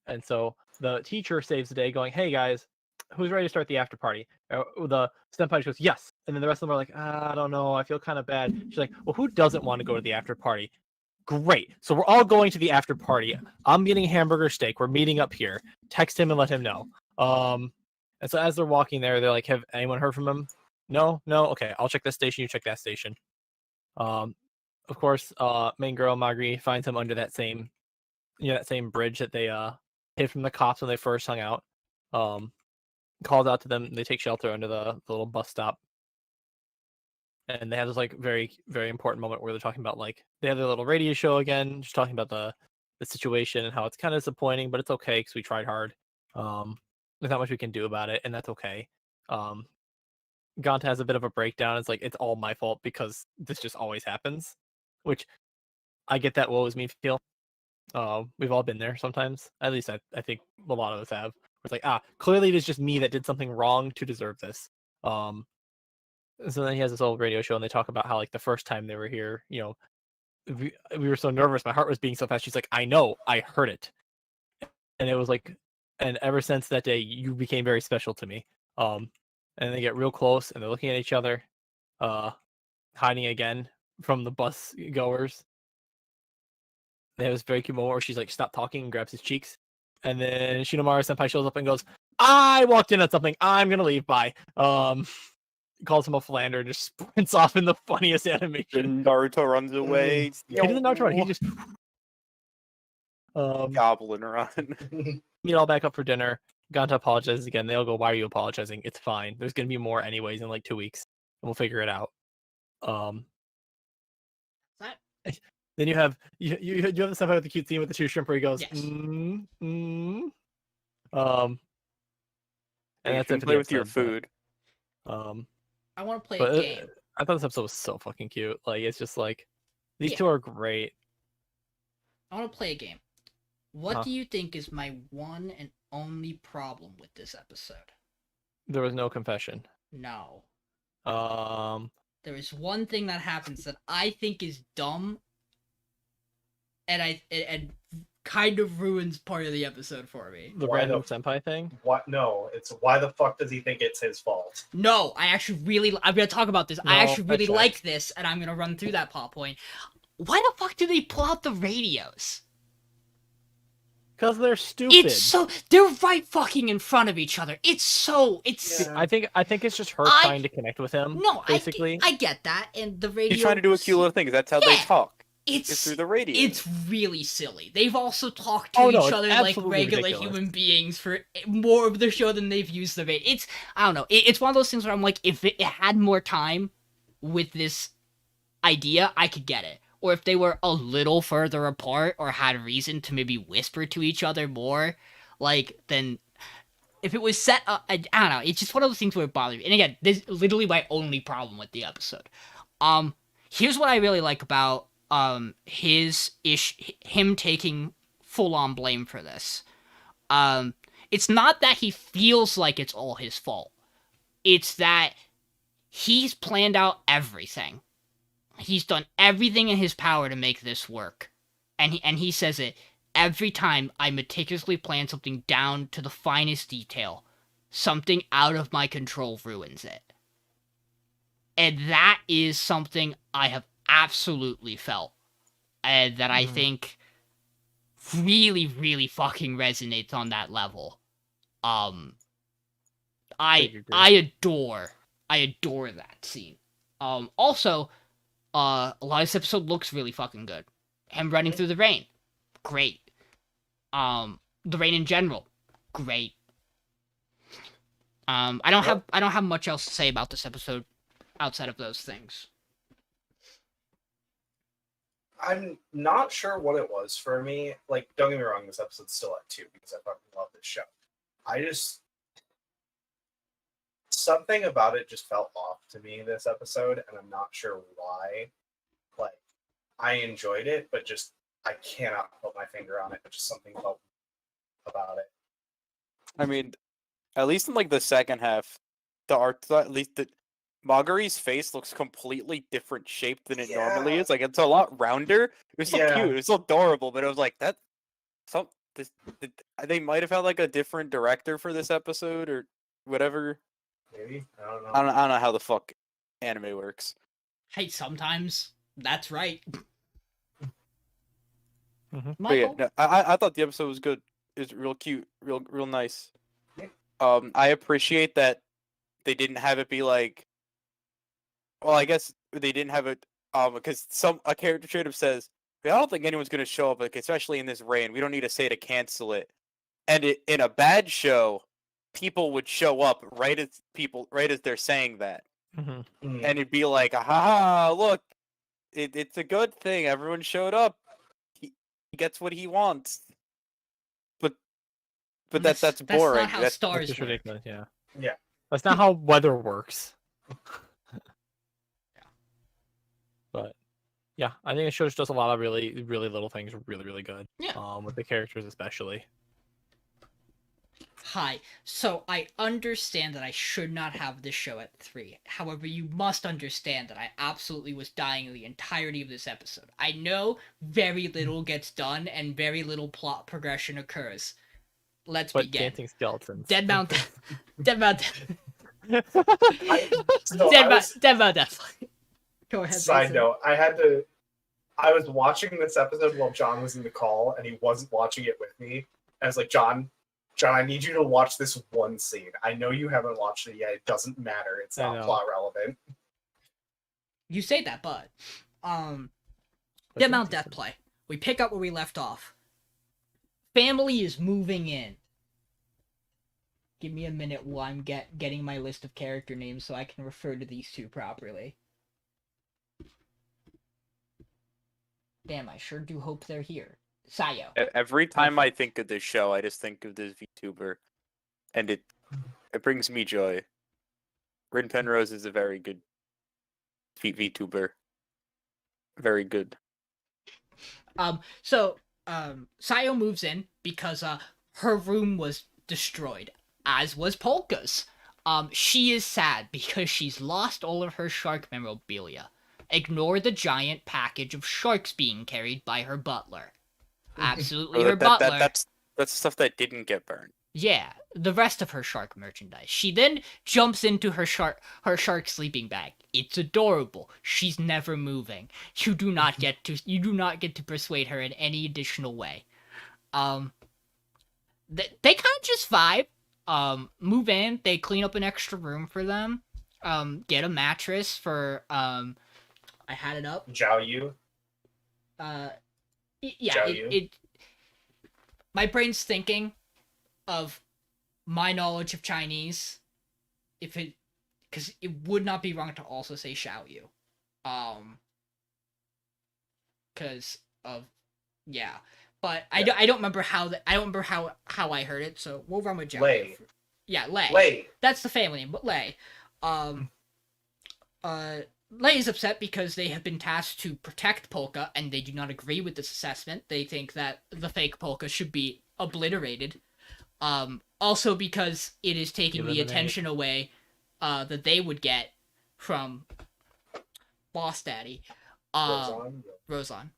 And so the teacher saves the day going, hey guys, who's ready to start the after party? The senpai goes, yes. And then the rest of them are like, I don't know, I feel kind of bad. She's like, well, who doesn't want to go to the after party? Great. So we're all going to the after party. I'm getting hamburger steak. We're meeting up here. Text him and let him know. And so as they're walking there, they're like, have anyone heard from him? No? Okay, I'll check this station, you check that station. Of course, main girl Magri finds him under that same bridge that they hid from the cops when they first hung out. Calls out to them. They take shelter under the little bus stop, and they have this like very, very important moment where they're talking about like they have their little radio show again, just talking about the situation and how it's kind of disappointing, but it's okay because we tried hard. There's not much we can do about it, and that's okay. Ganta has a bit of a breakdown. It's like it's all my fault because this just always happens, which I get that woe is me feel. We've all been there sometimes. At least I think a lot of us have. It's like, clearly it is just me that did something wrong to deserve this. So then he has this old radio show and they talk about how like the first time they were here, we were so nervous, my heart was beating so fast. She's like, I know, I heard it. And it was like, and ever since that day, you became very special to me. And they get real close and they're looking at each other, hiding again from the bus goers. They have this very cute moment where she's like, stop talking and grabs his cheeks. And then Shinomara senpai shows up and goes, I walked in on something. I'm going to leave. Bye. Calls him a philander and just sprints off in the funniest animation. Naruto runs away. He doesn't Naruto run. He just goblin run. meet all back up for dinner. Ganta apologizes again. They all go, why are you apologizing? It's fine. There's going to be more anyways in like 2 weeks. And we'll figure it out. Then you have the stuff with the cute scene with the two shrimp where he goes, Yes. And You that's can it for play the with your episode, food. I want to play but a game. I thought this episode was so fucking cute. Like it's just like These Yeah. two are great. I want to play a game. What Huh. do you think is my one and only problem with this episode? There was no confession. No. Um, There is one thing that happens that I think is dumb, and kind of ruins part of the episode for me. the Why random the- senpai thing. What? No, it's why the fuck does he think it's his fault? No, I'm gonna talk about this. I No, actually really I checked. like this, and I'm gonna run through that plot point. Why the fuck do they pull out the radios? Because they're stupid. They're right fucking in front of each other. It's Yeah. I think it's just her I- trying to connect with him. no, basically. I get that, and the radio. He's trying to do a cute little thing. That's how they Yeah. talk. It's It's through the radio. it's really silly. They've also talked to Oh, no, each it's other like absolutely regular ridiculous. human beings for more of the show than they've used the radio. I don't know. It's one of those things where I'm like, if it had more time with this idea, I could get it. Or if they were a little further apart or had reason to maybe whisper to each other more, like, then if it was set up, I don't know. It's just one of those things where it bothers me. And again, this is literally my only problem with the episode. Here's what I really like about him taking full on blame for this. It's not that he feels like it's all his fault. It's that he's planned out everything. He's done everything in his power to make this work. And he says it every time I meticulously plan something down to the finest detail. Something out of my control ruins it. And that is something I have absolutely felt. And that I think really, really fucking resonates on that level. I adore that scene. Also, a lot of this episode looks really fucking good. Him running through the rain, great. The rain in general, great. I don't have much else to say about this episode outside of those things. I'm not sure what it was for me. Like, don't get me wrong, this episode's still at 2 because I fucking love this show. Something about it just felt off to me this episode, and I'm not sure why. Like, I enjoyed it, but just, I cannot put my finger on it, but just something felt about it. I mean, at least in like the second half, the art, at least the Magari's face looks completely different shaped than it normally Yeah. is. Like it's a lot rounder. It was so Yeah. cute. It was so adorable. But it was like they might have had like a different director for this episode or whatever. Maybe? I don't know. I don't know how the fuck anime works. Hey, sometimes that's right. Mhm. But yeah, Michael, no, I thought the episode was good. It's real cute, real nice. Yeah. I appreciate that they didn't have it be like. Well, I guess they didn't have it because a character straight up says, "I don't think anyone's gonna show up, like especially in this rain. We don't need to say to cancel it." And in a bad show, people would show up right as they're saying that, Mhm. Mm. and it'd be like, "Aha! Look, it's a good thing. Everyone showed up. He gets what he wants." But that's boring. That's not how That's stars It's just work. ridiculous. Yeah. Yeah. That's not how weather works. But yeah, I think the show just does a lot of really, really little things really, really good. Yeah. With the characters especially. Hi. So I understand that I should not have this show at 3. However, you must understand that I absolutely was dying the entirety of this episode. I know very little gets done and very little plot progression occurs. Let's But begin. dancing skeletons. Dead Mount. Dead Mount. So Dead I Mount. was- Dead Mount. Death. Go ahead. Side Mason. note, I was watching this episode while John was in the call, and he wasn't watching it with me. I was like, John, I need you to watch this one scene. I know you haven't watched it yet. It doesn't matter. It's I not know. plot relevant. You say that, but Dead Mount Death Play. We pick up where we left off. Family is moving in. Give me a minute while I'm getting my list of character names so I can refer to these two properly. Damn, I sure do hope they're here. Sayo. Every time I think of this show, I just think of this VTuber, and it brings me joy. Rin Penrose is a very good VTuber. Very good. Sayo moves in because her room was destroyed, as was Polka's. She is sad because she's lost all of her shark memorabilia. Ignore the giant package of sharks being carried by her butler. Absolutely, her butler. That's stuff that didn't get burned. Yeah, the rest of her shark merchandise. She then jumps into her shark sleeping bag. It's adorable. She's never moving. You do not get to persuade her in any additional way. They kind of just vibe. Move in. They clean up an extra room for them. Get a mattress for I had it up. Zhao Yu. Yeah. It. My brain's thinking of my knowledge of Chinese, because it would not be wrong to also say Xiao Yu, because of, yeah, but I don't remember how I heard it, so we'll run with Zhao Lei. Yu. Yeah, Lei. Lei. That's the family name, but Lei. Lei is upset because they have been tasked to protect Polka, and they do not agree with this assessment. They think that the fake Polka should be obliterated. Also because it is taking the attention away that they would get from Boss Daddy. Rozan.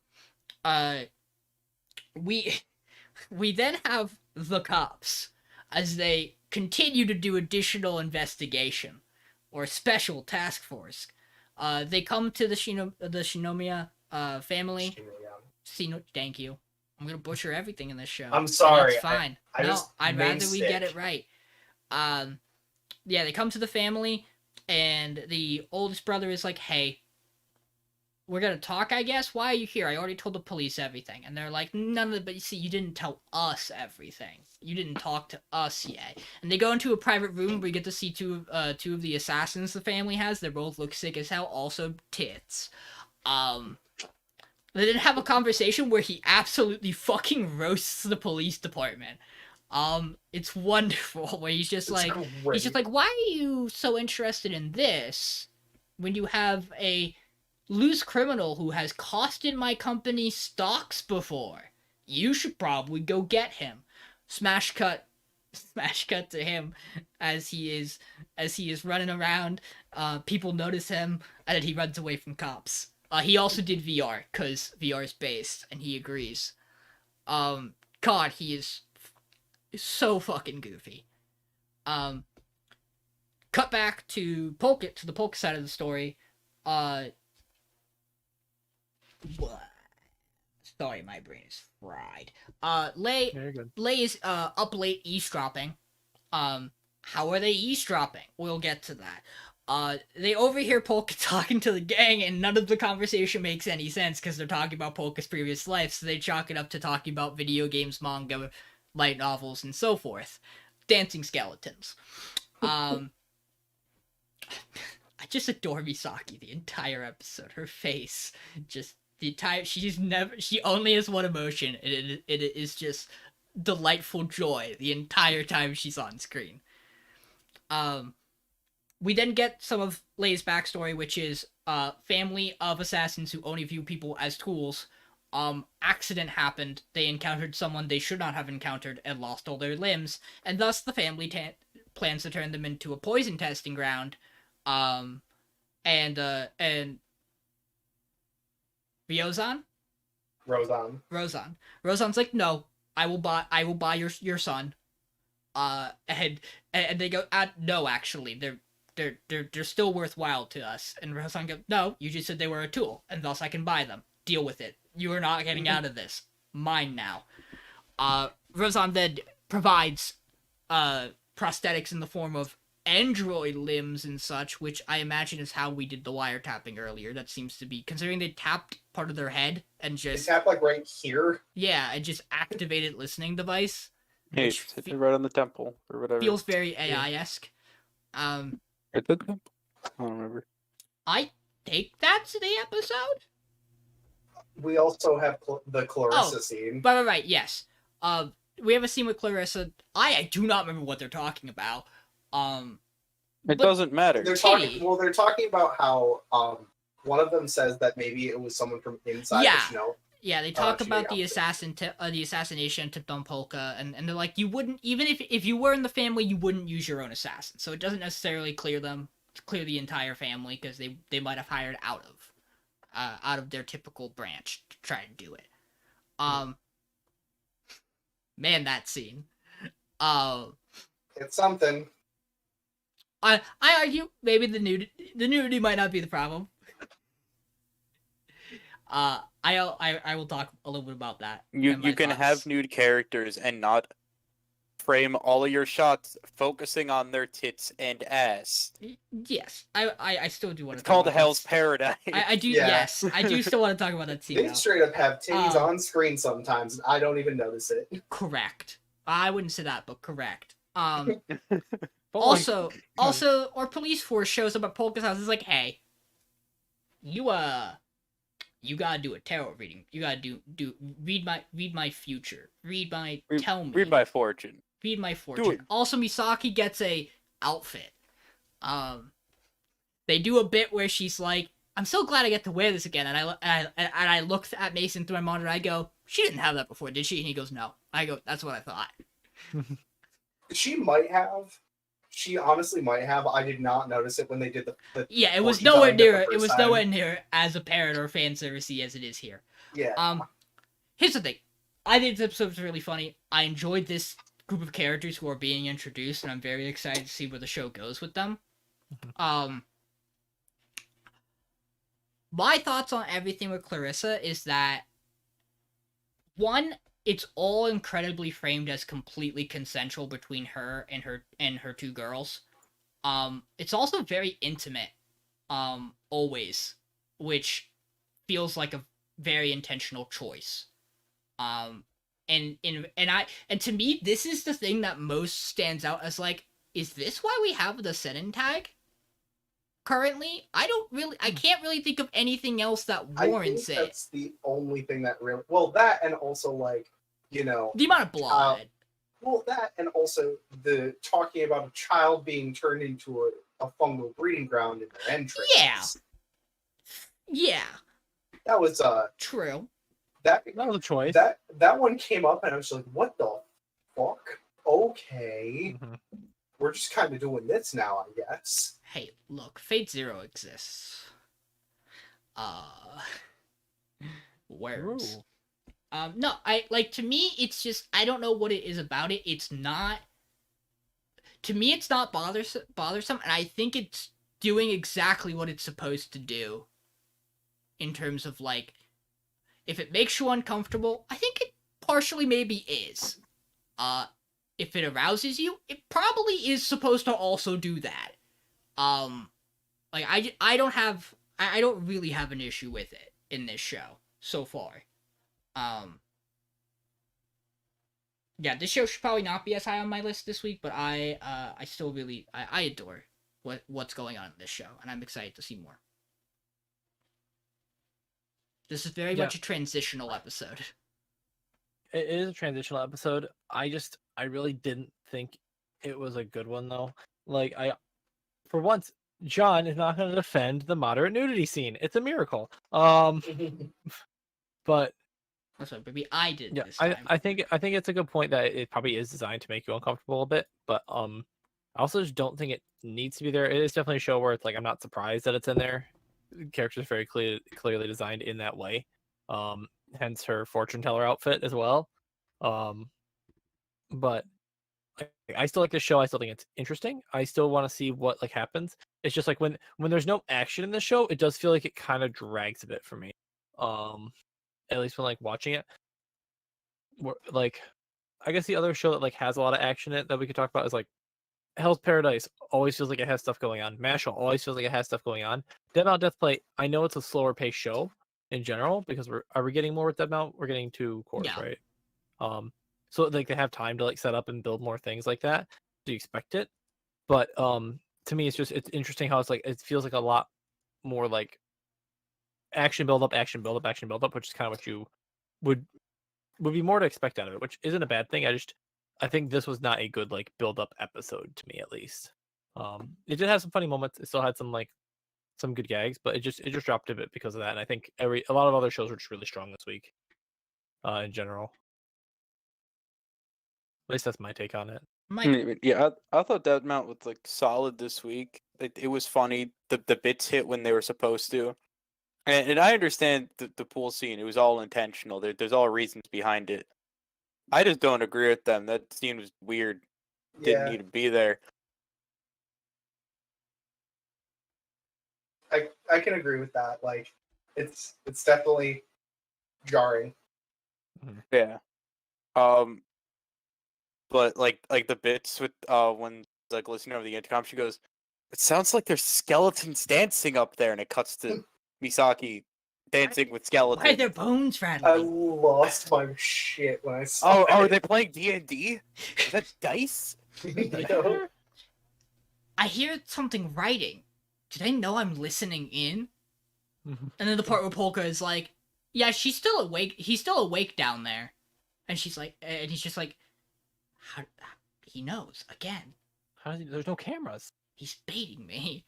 We then have the cops as they continue to do additional investigation or special task force. They come to the Shinomiya family. Thank you. I'm gonna butcher everything in this show. I'm sorry. It's fine. I'd rather we get it right. Yeah, they come to the family, and the oldest brother is like, "Hey, we're gonna talk, I guess. Why are you here? I already told the police everything." And they're like, "None of it. But you see, you didn't tell us everything. You didn't talk to us yet." And they go into a private room where you get to see two of the assassins the family has. They both look sick as hell. Also, tits. They didn't have a conversation where he absolutely fucking roasts the police department. It's wonderful where he's just like, why are you so interested in this when you have a loose criminal who has costed my company stocks before? You should probably go get him. Smash cut to him as he is running around. People notice him, and then he runs away from cops. He also did VR, because VR is based, and he agrees. God, he is so fucking goofy. Cut back to the Polka side of the story. What? Sorry, my brain is fried. Lei is up late eavesdropping. How are they eavesdropping? We'll get to that. They overhear Polka talking to the gang, and none of the conversation makes any sense because they're talking about Polka's previous life, so they chalk it up to talking about video games, manga, light novels, and so forth. Dancing skeletons. I just adore Misaki the entire episode. Her face, just the entire, she only has one emotion, and it is just delightful joy the entire time she's on screen. We then get some of Lei's backstory, which is family of assassins who only view people as tools. Accident happened. They encountered someone they should not have encountered and lost all their limbs, and thus the family plans to turn them into a poison testing ground. And Ryozan? Rozan's like, no, I will buy your son. And they go, no, actually, they're still worthwhile to us. And Rozan goes, no, you just said they were a tool, and thus I can buy them. Deal with it. You are not getting out of this. Mine now. Rozan then provides prosthetics in the form of android limbs and such, which I imagine is how we did the wiretapping earlier. That seems to be, considering they tapped part of their head and just... They tap, like, right here? Yeah, and just activated listening device. Hey, just hit it right on the temple, or whatever. Feels very AI-esque. Right the temple? I don't remember. I think that's the episode? We also have the Clarissa scene. Right, yes. We have a scene with Clarissa. I do not remember what they're talking about. It doesn't matter. They're talking about how one of them says that maybe it was someone from inside the Shino. Yeah, they talk about the outfit. the assassination attempt on Polka, and they're like, you wouldn't, even if you were in the family, you wouldn't use your own assassin. So it doesn't necessarily clear the entire family, because they might have hired out of their typical branch to try and do it. Man, that scene. It's something. I argue maybe the nudity might not be the problem. I will talk a little bit about that. You and my you can thoughts. have nude characters and not frame all of your shots focusing on their tits and ass. Yes, I still do want It's to talk called about Hell's that. Paradise. I do. Yeah. Yes, I do still want to talk about that scene. They Though. straight up have titties Um, on screen sometimes, and I don't even notice it. Correct. I wouldn't say that, but correct. But, Also, our police force shows up at Polka's house. It's like, hey, you gotta do a tarot reading. You gotta read my future. Tell me. Read my fortune. Read my it. fortune. Also, Misaki gets a outfit. They do a bit where she's like, "I'm so glad I get to wear this again." And I look at Mason through my monitor. I go, "She didn't have that before, did she?" And he goes, "No." I go, "That's what I thought." She might have. She honestly might have. I did not notice it when they did the Yeah, it or was she nowhere dined it the near. It first was time. nowhere near as apparent or fan servicey as it is here. Yeah. Here's the thing. I think this episode was really funny. I enjoyed this group of characters who are being introduced, and I'm very excited to see where the show goes with them. My thoughts on everything with Clarissa is that, one, it's all incredibly framed as completely consensual between her and her two girls. It's also very intimate, always, which feels like a very intentional choice. And to me, this is the thing that most stands out as like, is this why we have the Senin tag? Currently, I can't really think of anything else that warrants I think it. that's the only thing that really. Well, that and also like The amount of blood. Well, that and also the talking about a child being turned into a fungal breeding ground in their entrance. Yeah. That was True. that was a choice. that one came up and I was like, what the fuck? Okay. Mhm. We're just kind of doing this now, I guess. Hey, look, Fate Zero exists. Words. Ooh. No, to me, it's just, I don't know what it is about it. It's not, to me, it's not bothersome, and I think it's doing exactly what it's supposed to do. In terms of, like, if it makes you uncomfortable, I think it partially maybe is. If it arouses you, it probably is supposed to also do that. Like, I don't really have an issue with it in this show so far. Yeah, this show should probably not be as high on my list this week, but I still really I adore what's going on in this show, and I'm excited to see more. This is very much a transitional episode. It is a transitional episode. I really didn't think it was a good one though. Like, for once, John is not going to defend the moderate nudity scene. It's a miracle. But That's right, maybe I did yeah, this time. I think it's a good point that it probably is designed to make you uncomfortable a bit. But I also just don't think it needs to be there. It is definitely a show where it's like I'm not surprised that it's in there. The character's very clearly designed in that way. Hence her fortune teller outfit as well. But I still like this show. I still think it's interesting. I still want to see what like happens. It's just like when there's no action in the show, it does feel like it kind of drags a bit for me. At least when like watching it. Like, I guess the other show that like has a lot of action in it that we could talk about is like Hell's Paradise. Always feels like it has stuff going on. Mashle always feels like it has stuff going on. Dead Mount Death Play. I know it's a slower paced show in general because are we getting more with Dead Mount? We're getting 2 cores, Yeah. right? So like they have time to like set up and build more things like that. Do you expect it? But to me, it's interesting how it's like it feels like a lot more like action build up, which is kind of what you would be more to expect out of it, which isn't a bad thing. I think this was not a good like build up episode to me at least. It did have some funny moments. It still had some good gags, but it just dropped a bit because of that. And I think a lot of other shows were just really strong this week. in general. At least that's my take on it. Mike, Yeah, I thought that mount was like Solid this week. It was funny. The bits hit when they were supposed to. And I understand the pool scene. It was all intentional. There's all reasons behind it. I just don't agree with them. That scene was weird. Didn't Yeah, need to be there. I can agree with that. Like, it's definitely jarring. Yeah. But like the bits with when like listening over the intercom, she goes, "It sounds like there's skeletons dancing up there," and it cuts to Misaki dancing with why are skeletons. their bones I rattling? lost my shit when I saw Oh, are it. they playing D&D? Is that dice? No. I hear something writing. Did I know I'm listening in? Mhm. And then the part where Polka is like, yeah, she's still awake. He's still awake down there. And she's like, and he's just like, how he knows again. There's no cameras. He's baiting me.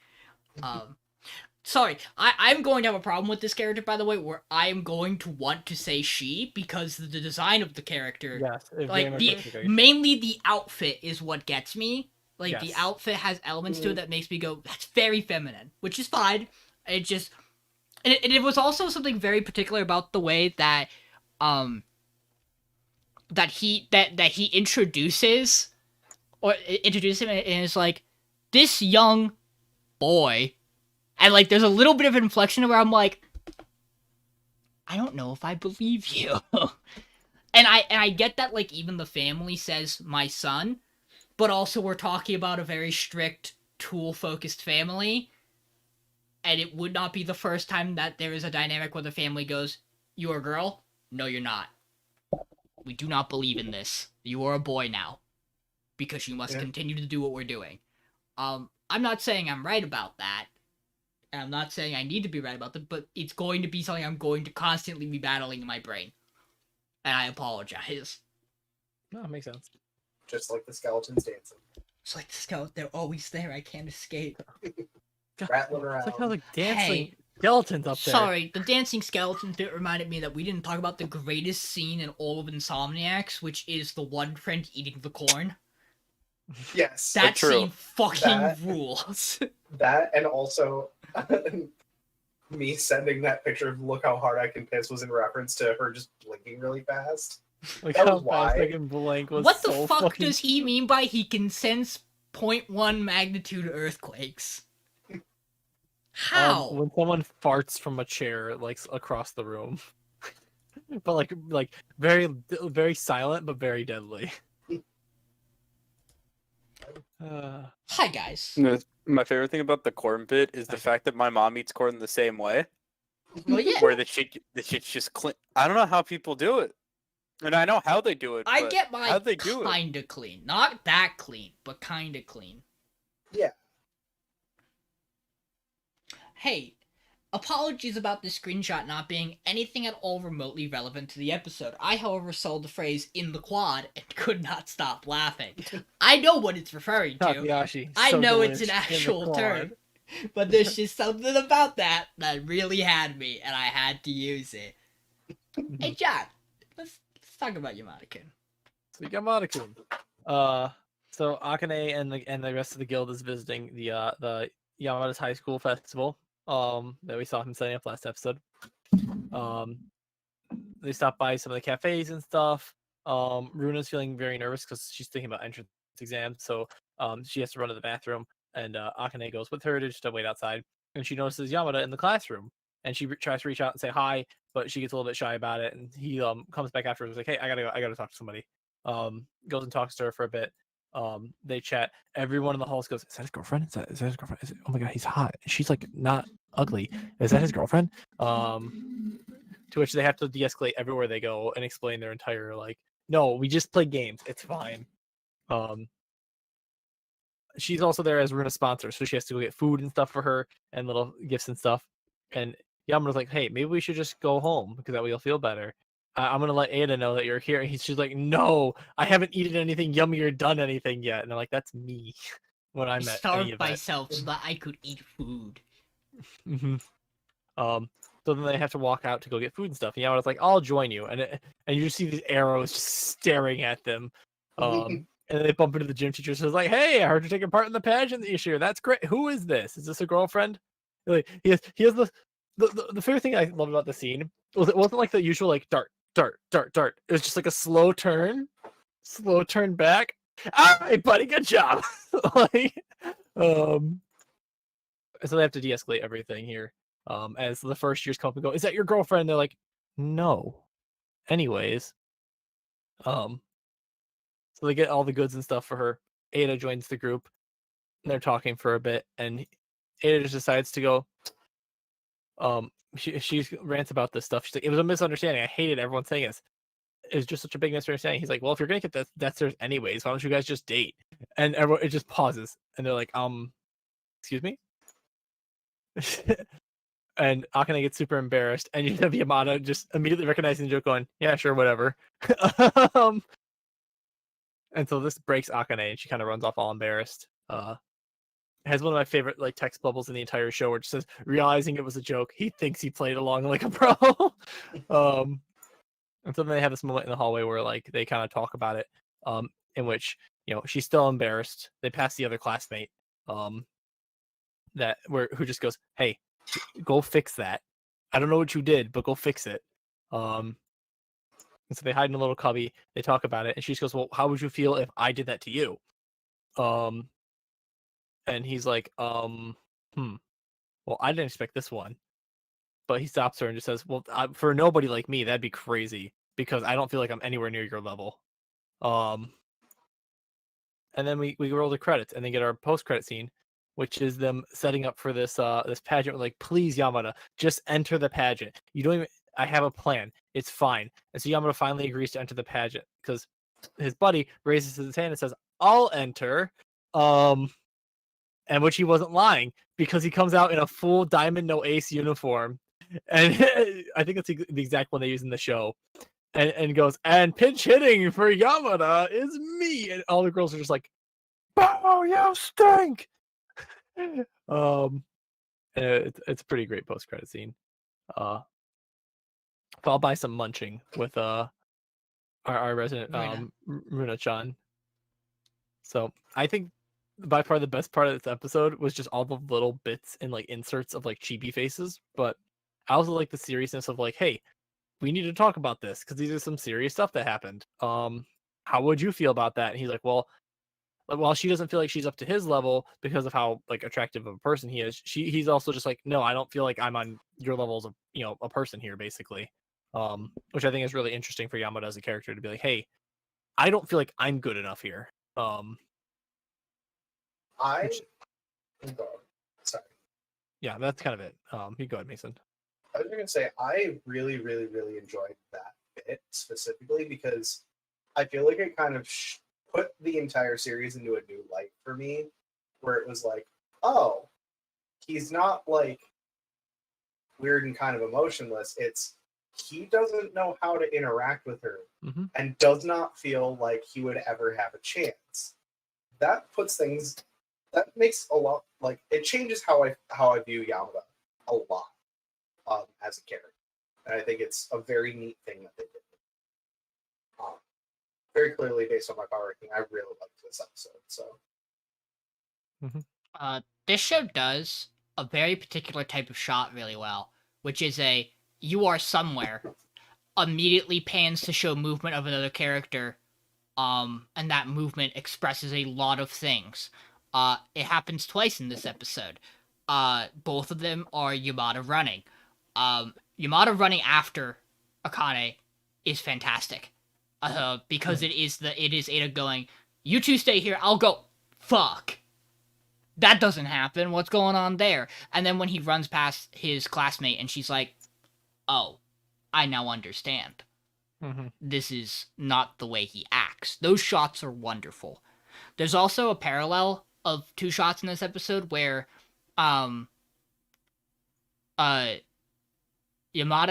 Sorry, I'm going to have a problem with this character, by the way, where I'm going to want to say she because the design of the character, Yes, it very like much looks like a- mainly the outfit is what gets me. Like the Yes. outfit has elements to it that makes me go, that's very feminine, which is fine. It just, and it was also something very particular about the way that, that he introduces him and is like, this young boy. And, like, there's a little bit of inflection where I'm like, I don't know if I believe you. and I get that, like, even the family says my son, but also we're talking about a very strict, tool-focused family, and it would not be the first time that there is a dynamic where the family goes, you're a girl? No, you're not. We do not believe in this. You are a boy now. Because you must continue to do what we're doing. I'm not saying I'm right about that. And I'm not saying I need to be right about that, but it's going to be something I'm going to constantly be battling in my brain. And I apologize. No, it makes sense. Just like the skeletons dancing, It's like the skeleton, they're always there, I can't escape. rattling It's like how around. like dancing Hey, skeletons up there. sorry, the dancing skeleton bit reminded me that we didn't talk about the greatest scene in all of Insomniacs, which is the one friend eating the corn. Yes, That true. scene fucking That- rules. that and also me sending that picture of "look how hard I can piss" was in reference to her just blinking really fast. Like That how was fast why. fucking blank was What the so fuck fucking... does he mean by he can sense 0.1 magnitude earthquakes? How? When someone farts from a chair, like across the room, but like very silent, but very deadly. Hi guys. My favorite thing about the corn bit is the fact that my mom eats corn the same way, Well, yeah, Where the shit's just clean. I don't know how people do it. And I know how they do it. I but get my how'd they do it? kinda clean. Not that clean, but kinda clean. Yeah. Hey, apologies about this screenshot not being anything at all remotely relevant to the episode. I, however, saw the phrase in the quad and could not stop laughing. I know what it's referring to. Takayashi, I so know it's glitched an in the actual quad. term. But there's just something about that really had me, and I had to use it. Hey, John, let's talk about Yamada-Kun. So Yamada-Kun. So Akane and the rest of the guild is visiting the Yamada's high school festival. That we saw him setting up last episode. They stopped by some of the cafes and stuff. Runa's feeling very nervous because she's thinking about entrance exams, so she has to run to the bathroom, and Akane goes with her to just wait outside. And she notices Yamada in the classroom, and she tries to reach out and say hi, but she gets a little bit shy about it. And he comes back afterwards like, "Hey, I gotta talk to somebody." Goes and talks to her for a bit. They chat. Everyone in the halls goes, "Is that his girlfriend? Is that his girlfriend? Oh my god, he's hot. She's like not ugly. Is that his girlfriend?" To which they have to de-escalate everywhere they go and explain their entire like, "No, we just play games. It's fine." She's also there as Runa's sponsor, so she has to go get food and stuff for her and little gifts and stuff. And Yamada's like, "Hey, maybe we should just go home because that way you'll feel better. I'm gonna let Ada know that you're here." And she's like, "No, I haven't eaten anything yummy or done anything yet." And I'm like, "That's me when I I'm at any starved event." myself so that I could eat food. Mm-hmm. So then they have to walk out to go get food and stuff. And Yamada's like, I'll join you. And you just see these arrows just staring at them. And then they bump into the gym teacher. Says like, "Hey, I heard you're taking part in the pageant this year. That's great. Who is this? Is this a girlfriend?" Like he has the favorite thing I love about the scene was it wasn't like the usual like dart, dart, dart, dart. It was just like a slow turn back. All right, buddy, good job. Like, so they have to de-escalate everything here. As the first years come up and go, "Is that your girlfriend?" They're like, "No." Anyways, so they get all the goods and stuff for her. Ada joins the group. And they're talking for a bit, and Ada just decides to go. She rants about this stuff. She's like, "It was a misunderstanding. I hated everyone saying this. It was just such a big misunderstanding." He's like, "Well, if you're gonna get that serious anyways, why don't you guys just date?" And everyone, it just pauses, and they're like, excuse me." And Akane gets super embarrassed, and you have Yamada just immediately recognizing the joke, going, "Yeah, sure, whatever." And so this breaks Akane, and she kind of runs off all embarrassed. Has one of my favorite like text bubbles in the entire show, where it just says, "Realizing it was a joke, he thinks he played along like a pro." And so then they have this moment in the hallway where like they kind of talk about it, in which she's still embarrassed. They pass the other classmate, who just goes, "Hey, go fix that. I don't know what you did, but go fix it." And so they hide in a little cubby. They talk about it, and she just goes, "Well, how would you feel if I did that to you?" And he's like, well, I didn't expect this one." But he stops her and just says, "Well, for nobody like me, that'd be crazy because I don't feel like I'm anywhere near your level." And then we roll the credits and then get our post-credit scene, which is them setting up for this this pageant. We're like, "Please, Yamada, just enter the pageant. You don't even. I have a plan. It's fine." And so Yamada finally agrees to enter the pageant because his buddy raises his hand and says, "I'll enter." And which he wasn't lying because he comes out in a full diamond no ace uniform, and I think that's the exact one they use in the show, and goes, "And pinch hitting for Yamada is me," and all the girls are just like, "Oh, you stink!" It's a pretty great post credit scene. Followed by some munching with our resident Runa-chan. So I think by far the best part of this episode was just all the little bits and like inserts of like chibi faces, but I also like the seriousness of like, "Hey, we need to talk about this because these are some serious stuff that happened. How would you feel about that?" And he's like, "Well, while she doesn't feel like she's up to his level because of how like attractive of a person he is, he's also just like, no, I don't feel like I'm on your level as a person here, basically." Which I think is really interesting for Yamada as a character to be like, "Hey, I don't feel like I'm good enough here." Sorry. Yeah, that's kind of it. You go ahead, Mason. I was going to say, I really, really, really enjoyed that bit specifically because I feel like it kind of put the entire series into a new light for me, where it was like, oh, he's not like weird and kind of emotionless. It's he doesn't know how to interact with her and does not feel like he would ever have a chance. That puts things, that makes a lot, like, it changes how I view Yamada a lot as a character. And I think it's a very neat thing that they did. Very clearly, based on my power ranking, I really liked this episode. So, this show does a very particular type of shot really well, which is you are somewhere, immediately pans to show movement of another character, and that movement expresses a lot of things. It happens twice in this episode. Both of them are Yamada running. Yamada running after Akane is fantastic. Because it is Ada going, "You two stay here, I'll go." Fuck. That doesn't happen. What's going on there? And then when he runs past his classmate and she's like, "Oh, I now understand. This is not the way he acts." Those shots are wonderful. There's also a parallel of two shots in this episode where Yamada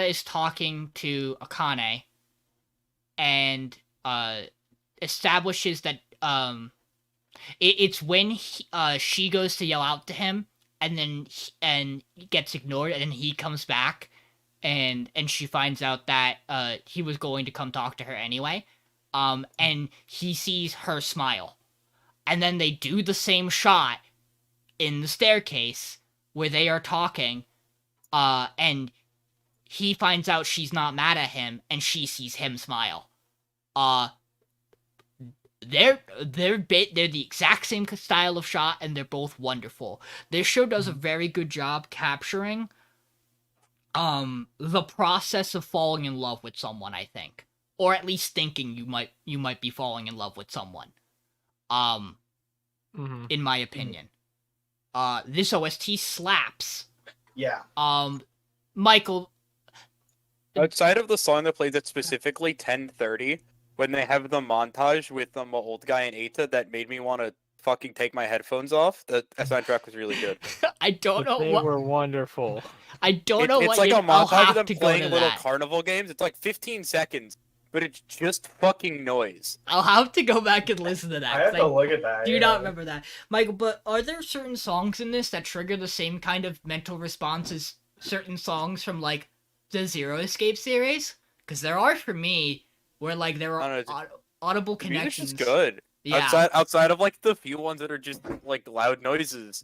is talking to Akane and establishes that it's when she goes to yell out to him and then and gets ignored, and then he comes back and she finds out that he was going to come talk to her anyway. And he sees her smile. And then they do the same shot in the staircase where they are talking, and he finds out she's not mad at him, and she sees him smile. They're the exact same style of shot, and they're both wonderful. This show does a very good job capturing the process of falling in love with someone, I think. Or at least thinking you might be falling in love with someone. In my opinion. This OST slaps. Yeah. Michael, Outside of the song that plays at specifically 10:30, when they have the montage with the old guy and Eita, that made me want to fucking take my headphones off. The soundtrack was really good. I don't know They what were wonderful. I don't know It's what like you, a I'll montage of have them to go playing to little that. carnival games. It's like 15 seconds, but it's just fucking noise. I'll have to go back and listen to that. I have 'cause to look at that. do yeah. not remember that. Michael, but are there certain songs in this that trigger the same kind of mental response as certain songs from, like, the Zero Escape series? Because there are for me, where, like, there are I don't know, audible The music's connections. just good. Yeah. Outside of like the few ones that are just like loud noises,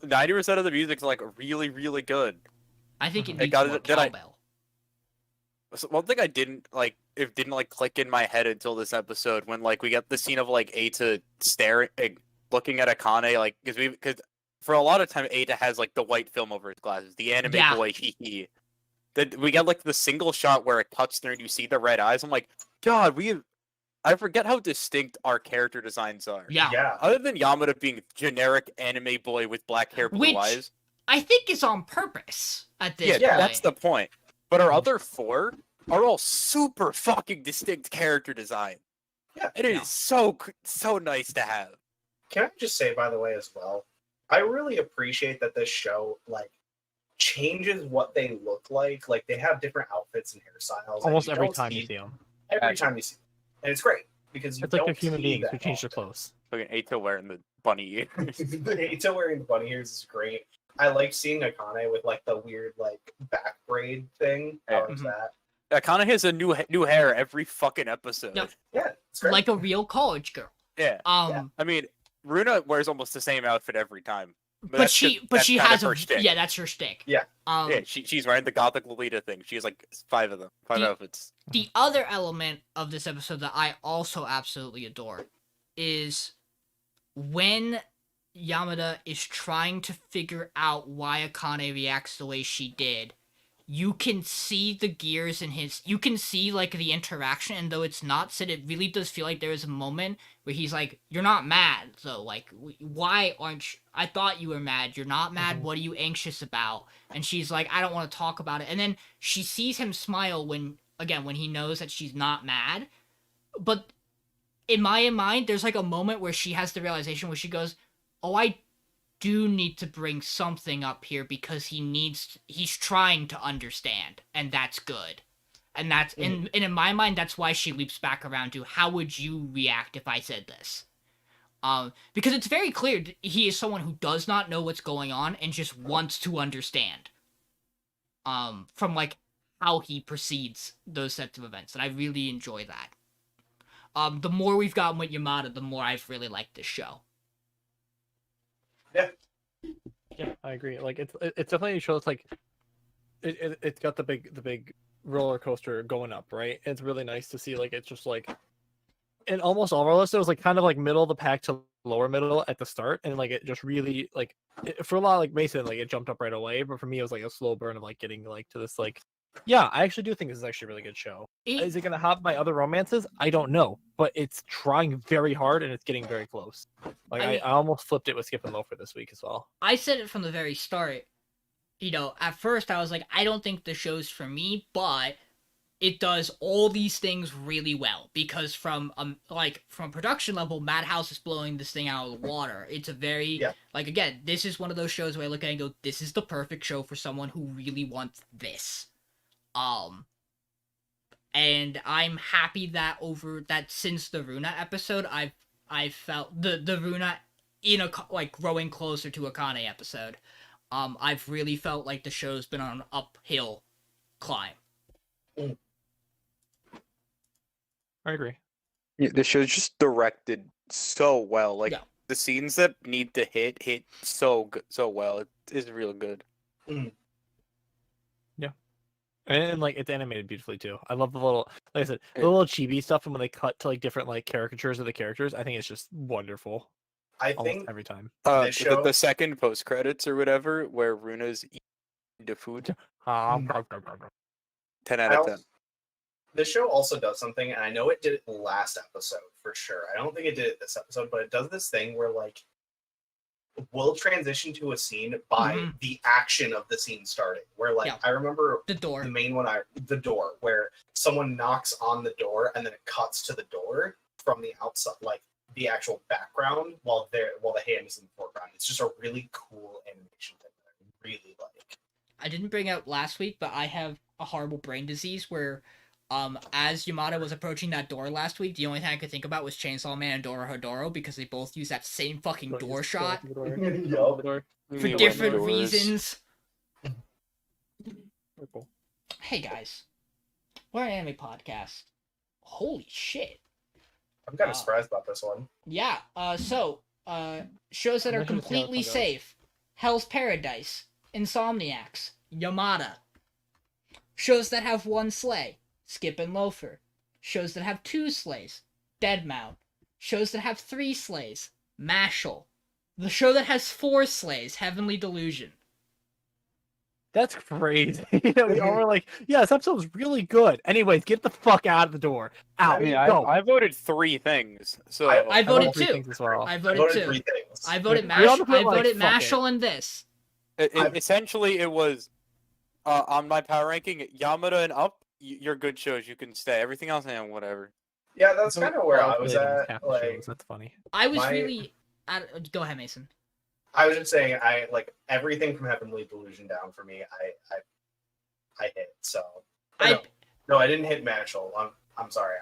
90% of the music's like really, really good. I think it Mhm. needs got more it- did I- cowbell. So one thing I didn't like, it didn't like click in my head until this episode when like we get the scene of like Eita staring, looking at Akane, like because for a lot of time Eita has like the white film over his glasses, the anime Yeah. boy hee. That we get like the single shot where it cuts through and you see the red eyes. I'm like, God, I forget how distinct our character designs are. Yeah. Yeah. Other than Yamada being generic anime boy with black hair, blue Which- eyes. I think it's on purpose at this Yeah, point. that's the point. But our other four are all super fucking distinct character design. Yeah. It is so nice to have. Can I just say, by the way, as well, I really appreciate that this show like changes what they look like. Like they have different outfits and hairstyles. Almost and every don't time you see- see them. Every time you see them. And it's great because you It's like don't they're human see beings that who change their often. clothes. Fucking Eita wearing the bunny ears. Eita wearing the bunny ears is great. I like seeing Akane with like the weird like back braid thing. Yeah. How is Mhm. that? That kind of has a new hair every fucking episode. Yep. Yeah, it's great. Like a real college girl. Yeah. Yeah. I mean, Runa wears almost the same outfit every time. But that's she just- that's she kind has of a her shtick. yeah, that's her shtick. Yeah. Yeah, she's wearing the Gothic Lolita thing. She has like 5 of them, 5 The- outfits. The other element of this episode that I also absolutely adore is when Yamada is trying to figure out why Akane reacts the way she did. You can see the gears in you can see like the interaction, and though it's not said, it really does feel like there is a moment where he's like, "You're not mad, though. Like, why aren't you? I thought you were mad. You're not mad. Mhm. What are you anxious about?" And she's like, "I don't want to talk about it." And then she sees him smile when he knows that she's not mad. But in my mind, there's like a moment where she has the realization where she goes, "Oh, I do need to bring something up here because he's trying to understand, and that's good." And that's and in my mind, that's why she leaps back around to, how would you react if I said this? Because it's very clear he is someone who does not know what's going on and just wants to understand. From like how he proceeds those sets of events, and I really enjoy that. The more we've gotten with Yamada, the more I've really liked this show. Yeah, I agree. Like it's definitely shows like it's got the big roller coaster going up, right? It's really nice to see. Like it's just like in almost all of our lists, it was like kind of like middle of the pack to lower middle at the start, and like it just really like for a lot like Mason, like it jumped up right away. But for me, it was like a slow burn of like getting like to this like, yeah, I actually do think this is actually a really good show. Is it gonna hop my other romances? I don't know, but it's trying very hard and it's getting very close. Like I mean- I almost flipped it with Skip and Loafer this week as well. I said it from the very start. You know, at first I was like, I don't think the show's for me, but it does all these things really well because from production level, Madhouse is blowing this thing out of the water. It's a very like, again, this is one of those shows where I look at it and go, this is the perfect show for someone who really wants this. And I'm happy that since the Runa episode, I've felt the Runa growing closer to Akane episode. I've really felt like the show's been on an uphill climb. I agree. Yeah, the show's just directed so well. Like Yeah. the scenes that need to hit so good, so well. It is real good. And like it's animated beautifully too. I love the little, like I said, the Yeah. little chibi stuff, and when they cut to like different like caricatures of the characters, I think it's just wonderful I almost think every time. This show- The second post credits or whatever, where Runa's eating the food, 10 out of 10. this show also does something, and I know it did it last episode for sure. I don't think it did it this episode, but it does this thing where like we'll transition to a scene by Mhm. the action of the scene starting. Where like Yeah. I remember The door. the main one, the door, where someone knocks on the door and then it cuts to the door from the outside, like the actual background, while the hand is in the foreground. It's just a really cool animation thing that I really like. I didn't bring out last week, but I have a horrible brain disease where, as Yamada was approaching that door last week, the only thing I could think about was Chainsaw Man and Dora Hodoro because they both use that same fucking door shot for Yeah, different doors. reasons. Cool. Hey guys, we're an anime podcast. Holy shit. I'm kind Wow. of surprised about this one. Yeah, shows that I'm are interested to see how this completely one goes. safe. Hell's Paradise, Insomniacs, Yamada. Shows that have one sleigh, Skip and Loafer. Shows that have two sleighs, Deadmount. Shows that have three sleighs, Mashle. The show that has four sleighs, Heavenly Delusion. That's crazy. We all were like, yeah, this episode's really good. Anyways, get the fuck out of the door. Out. I mean, Go. I voted 3 things. So I voted three two. things as well. I I voted voted two. 3 things. I voted We all Mashle. put, I like, voted fuck it. Mashle and this. Essentially, it was on my power ranking, Yamada and up. You're good shows. You can stay. Everything else, whatever. Yeah, that's kind of where All I was related to at. half the Like, shows. That's funny. I was My- really. Go ahead, Mason. I was just saying, I like everything from Heavenly Delusion down for me. I hit. So I no, I didn't hit Mashle. I'm sorry.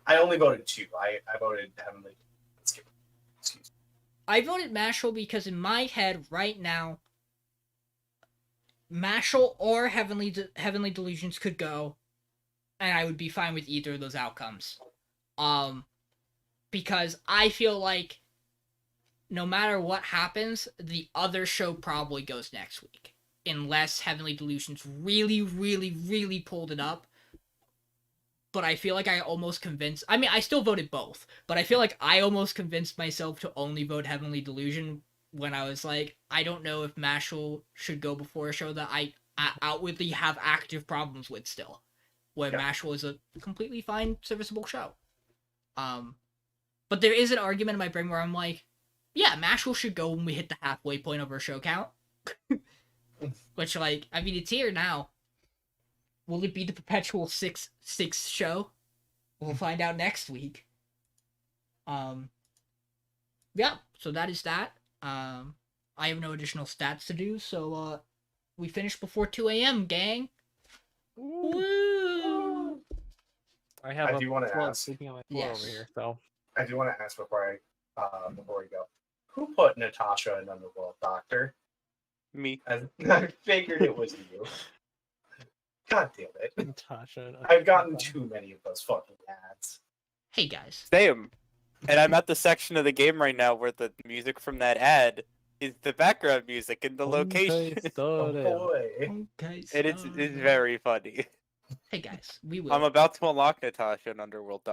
I only voted 2. I voted Heavenly. Excuse me. I voted Mashle because in my head right now, Mashle or Heavenly Delusions could go, and I would be fine with either of those outcomes. Because I feel like no matter what happens, the other show probably goes next week, unless Heavenly Delusions really, really, really pulled it up. But I feel like I almost convinced... I mean, I still voted both, but I feel like I almost convinced myself to only vote Heavenly Delusion when I was like, I don't know if Mashle should go before a show that I outwardly have active problems with still. Where Yeah. Mashle is a completely fine, serviceable show. But there is an argument in my brain where I'm like, yeah, Mashle should go when we hit the halfway point of our show count. Which, like, I mean, it's here now. Will it be the perpetual six show? We'll find out next week. Yeah, so that is that. I have no additional stats to do, so we finished before 2 a.m., gang. Woo! I have I a do wanna plug ask- sleeping on my floor Yes. over here. So I do want to ask before we go. Who put Natasha in Underworld, Doctor? Me. I figured it was you. God damn it! Natasha. I've gotten too many of those fucking ads. Hey, guys. Same. And I'm at the section of the game right now where the music from that ad is the background music in the location. Oh boy! Okay, And it's very funny. Hey, guys. We will. I'm about to unlock Natasha in Underworld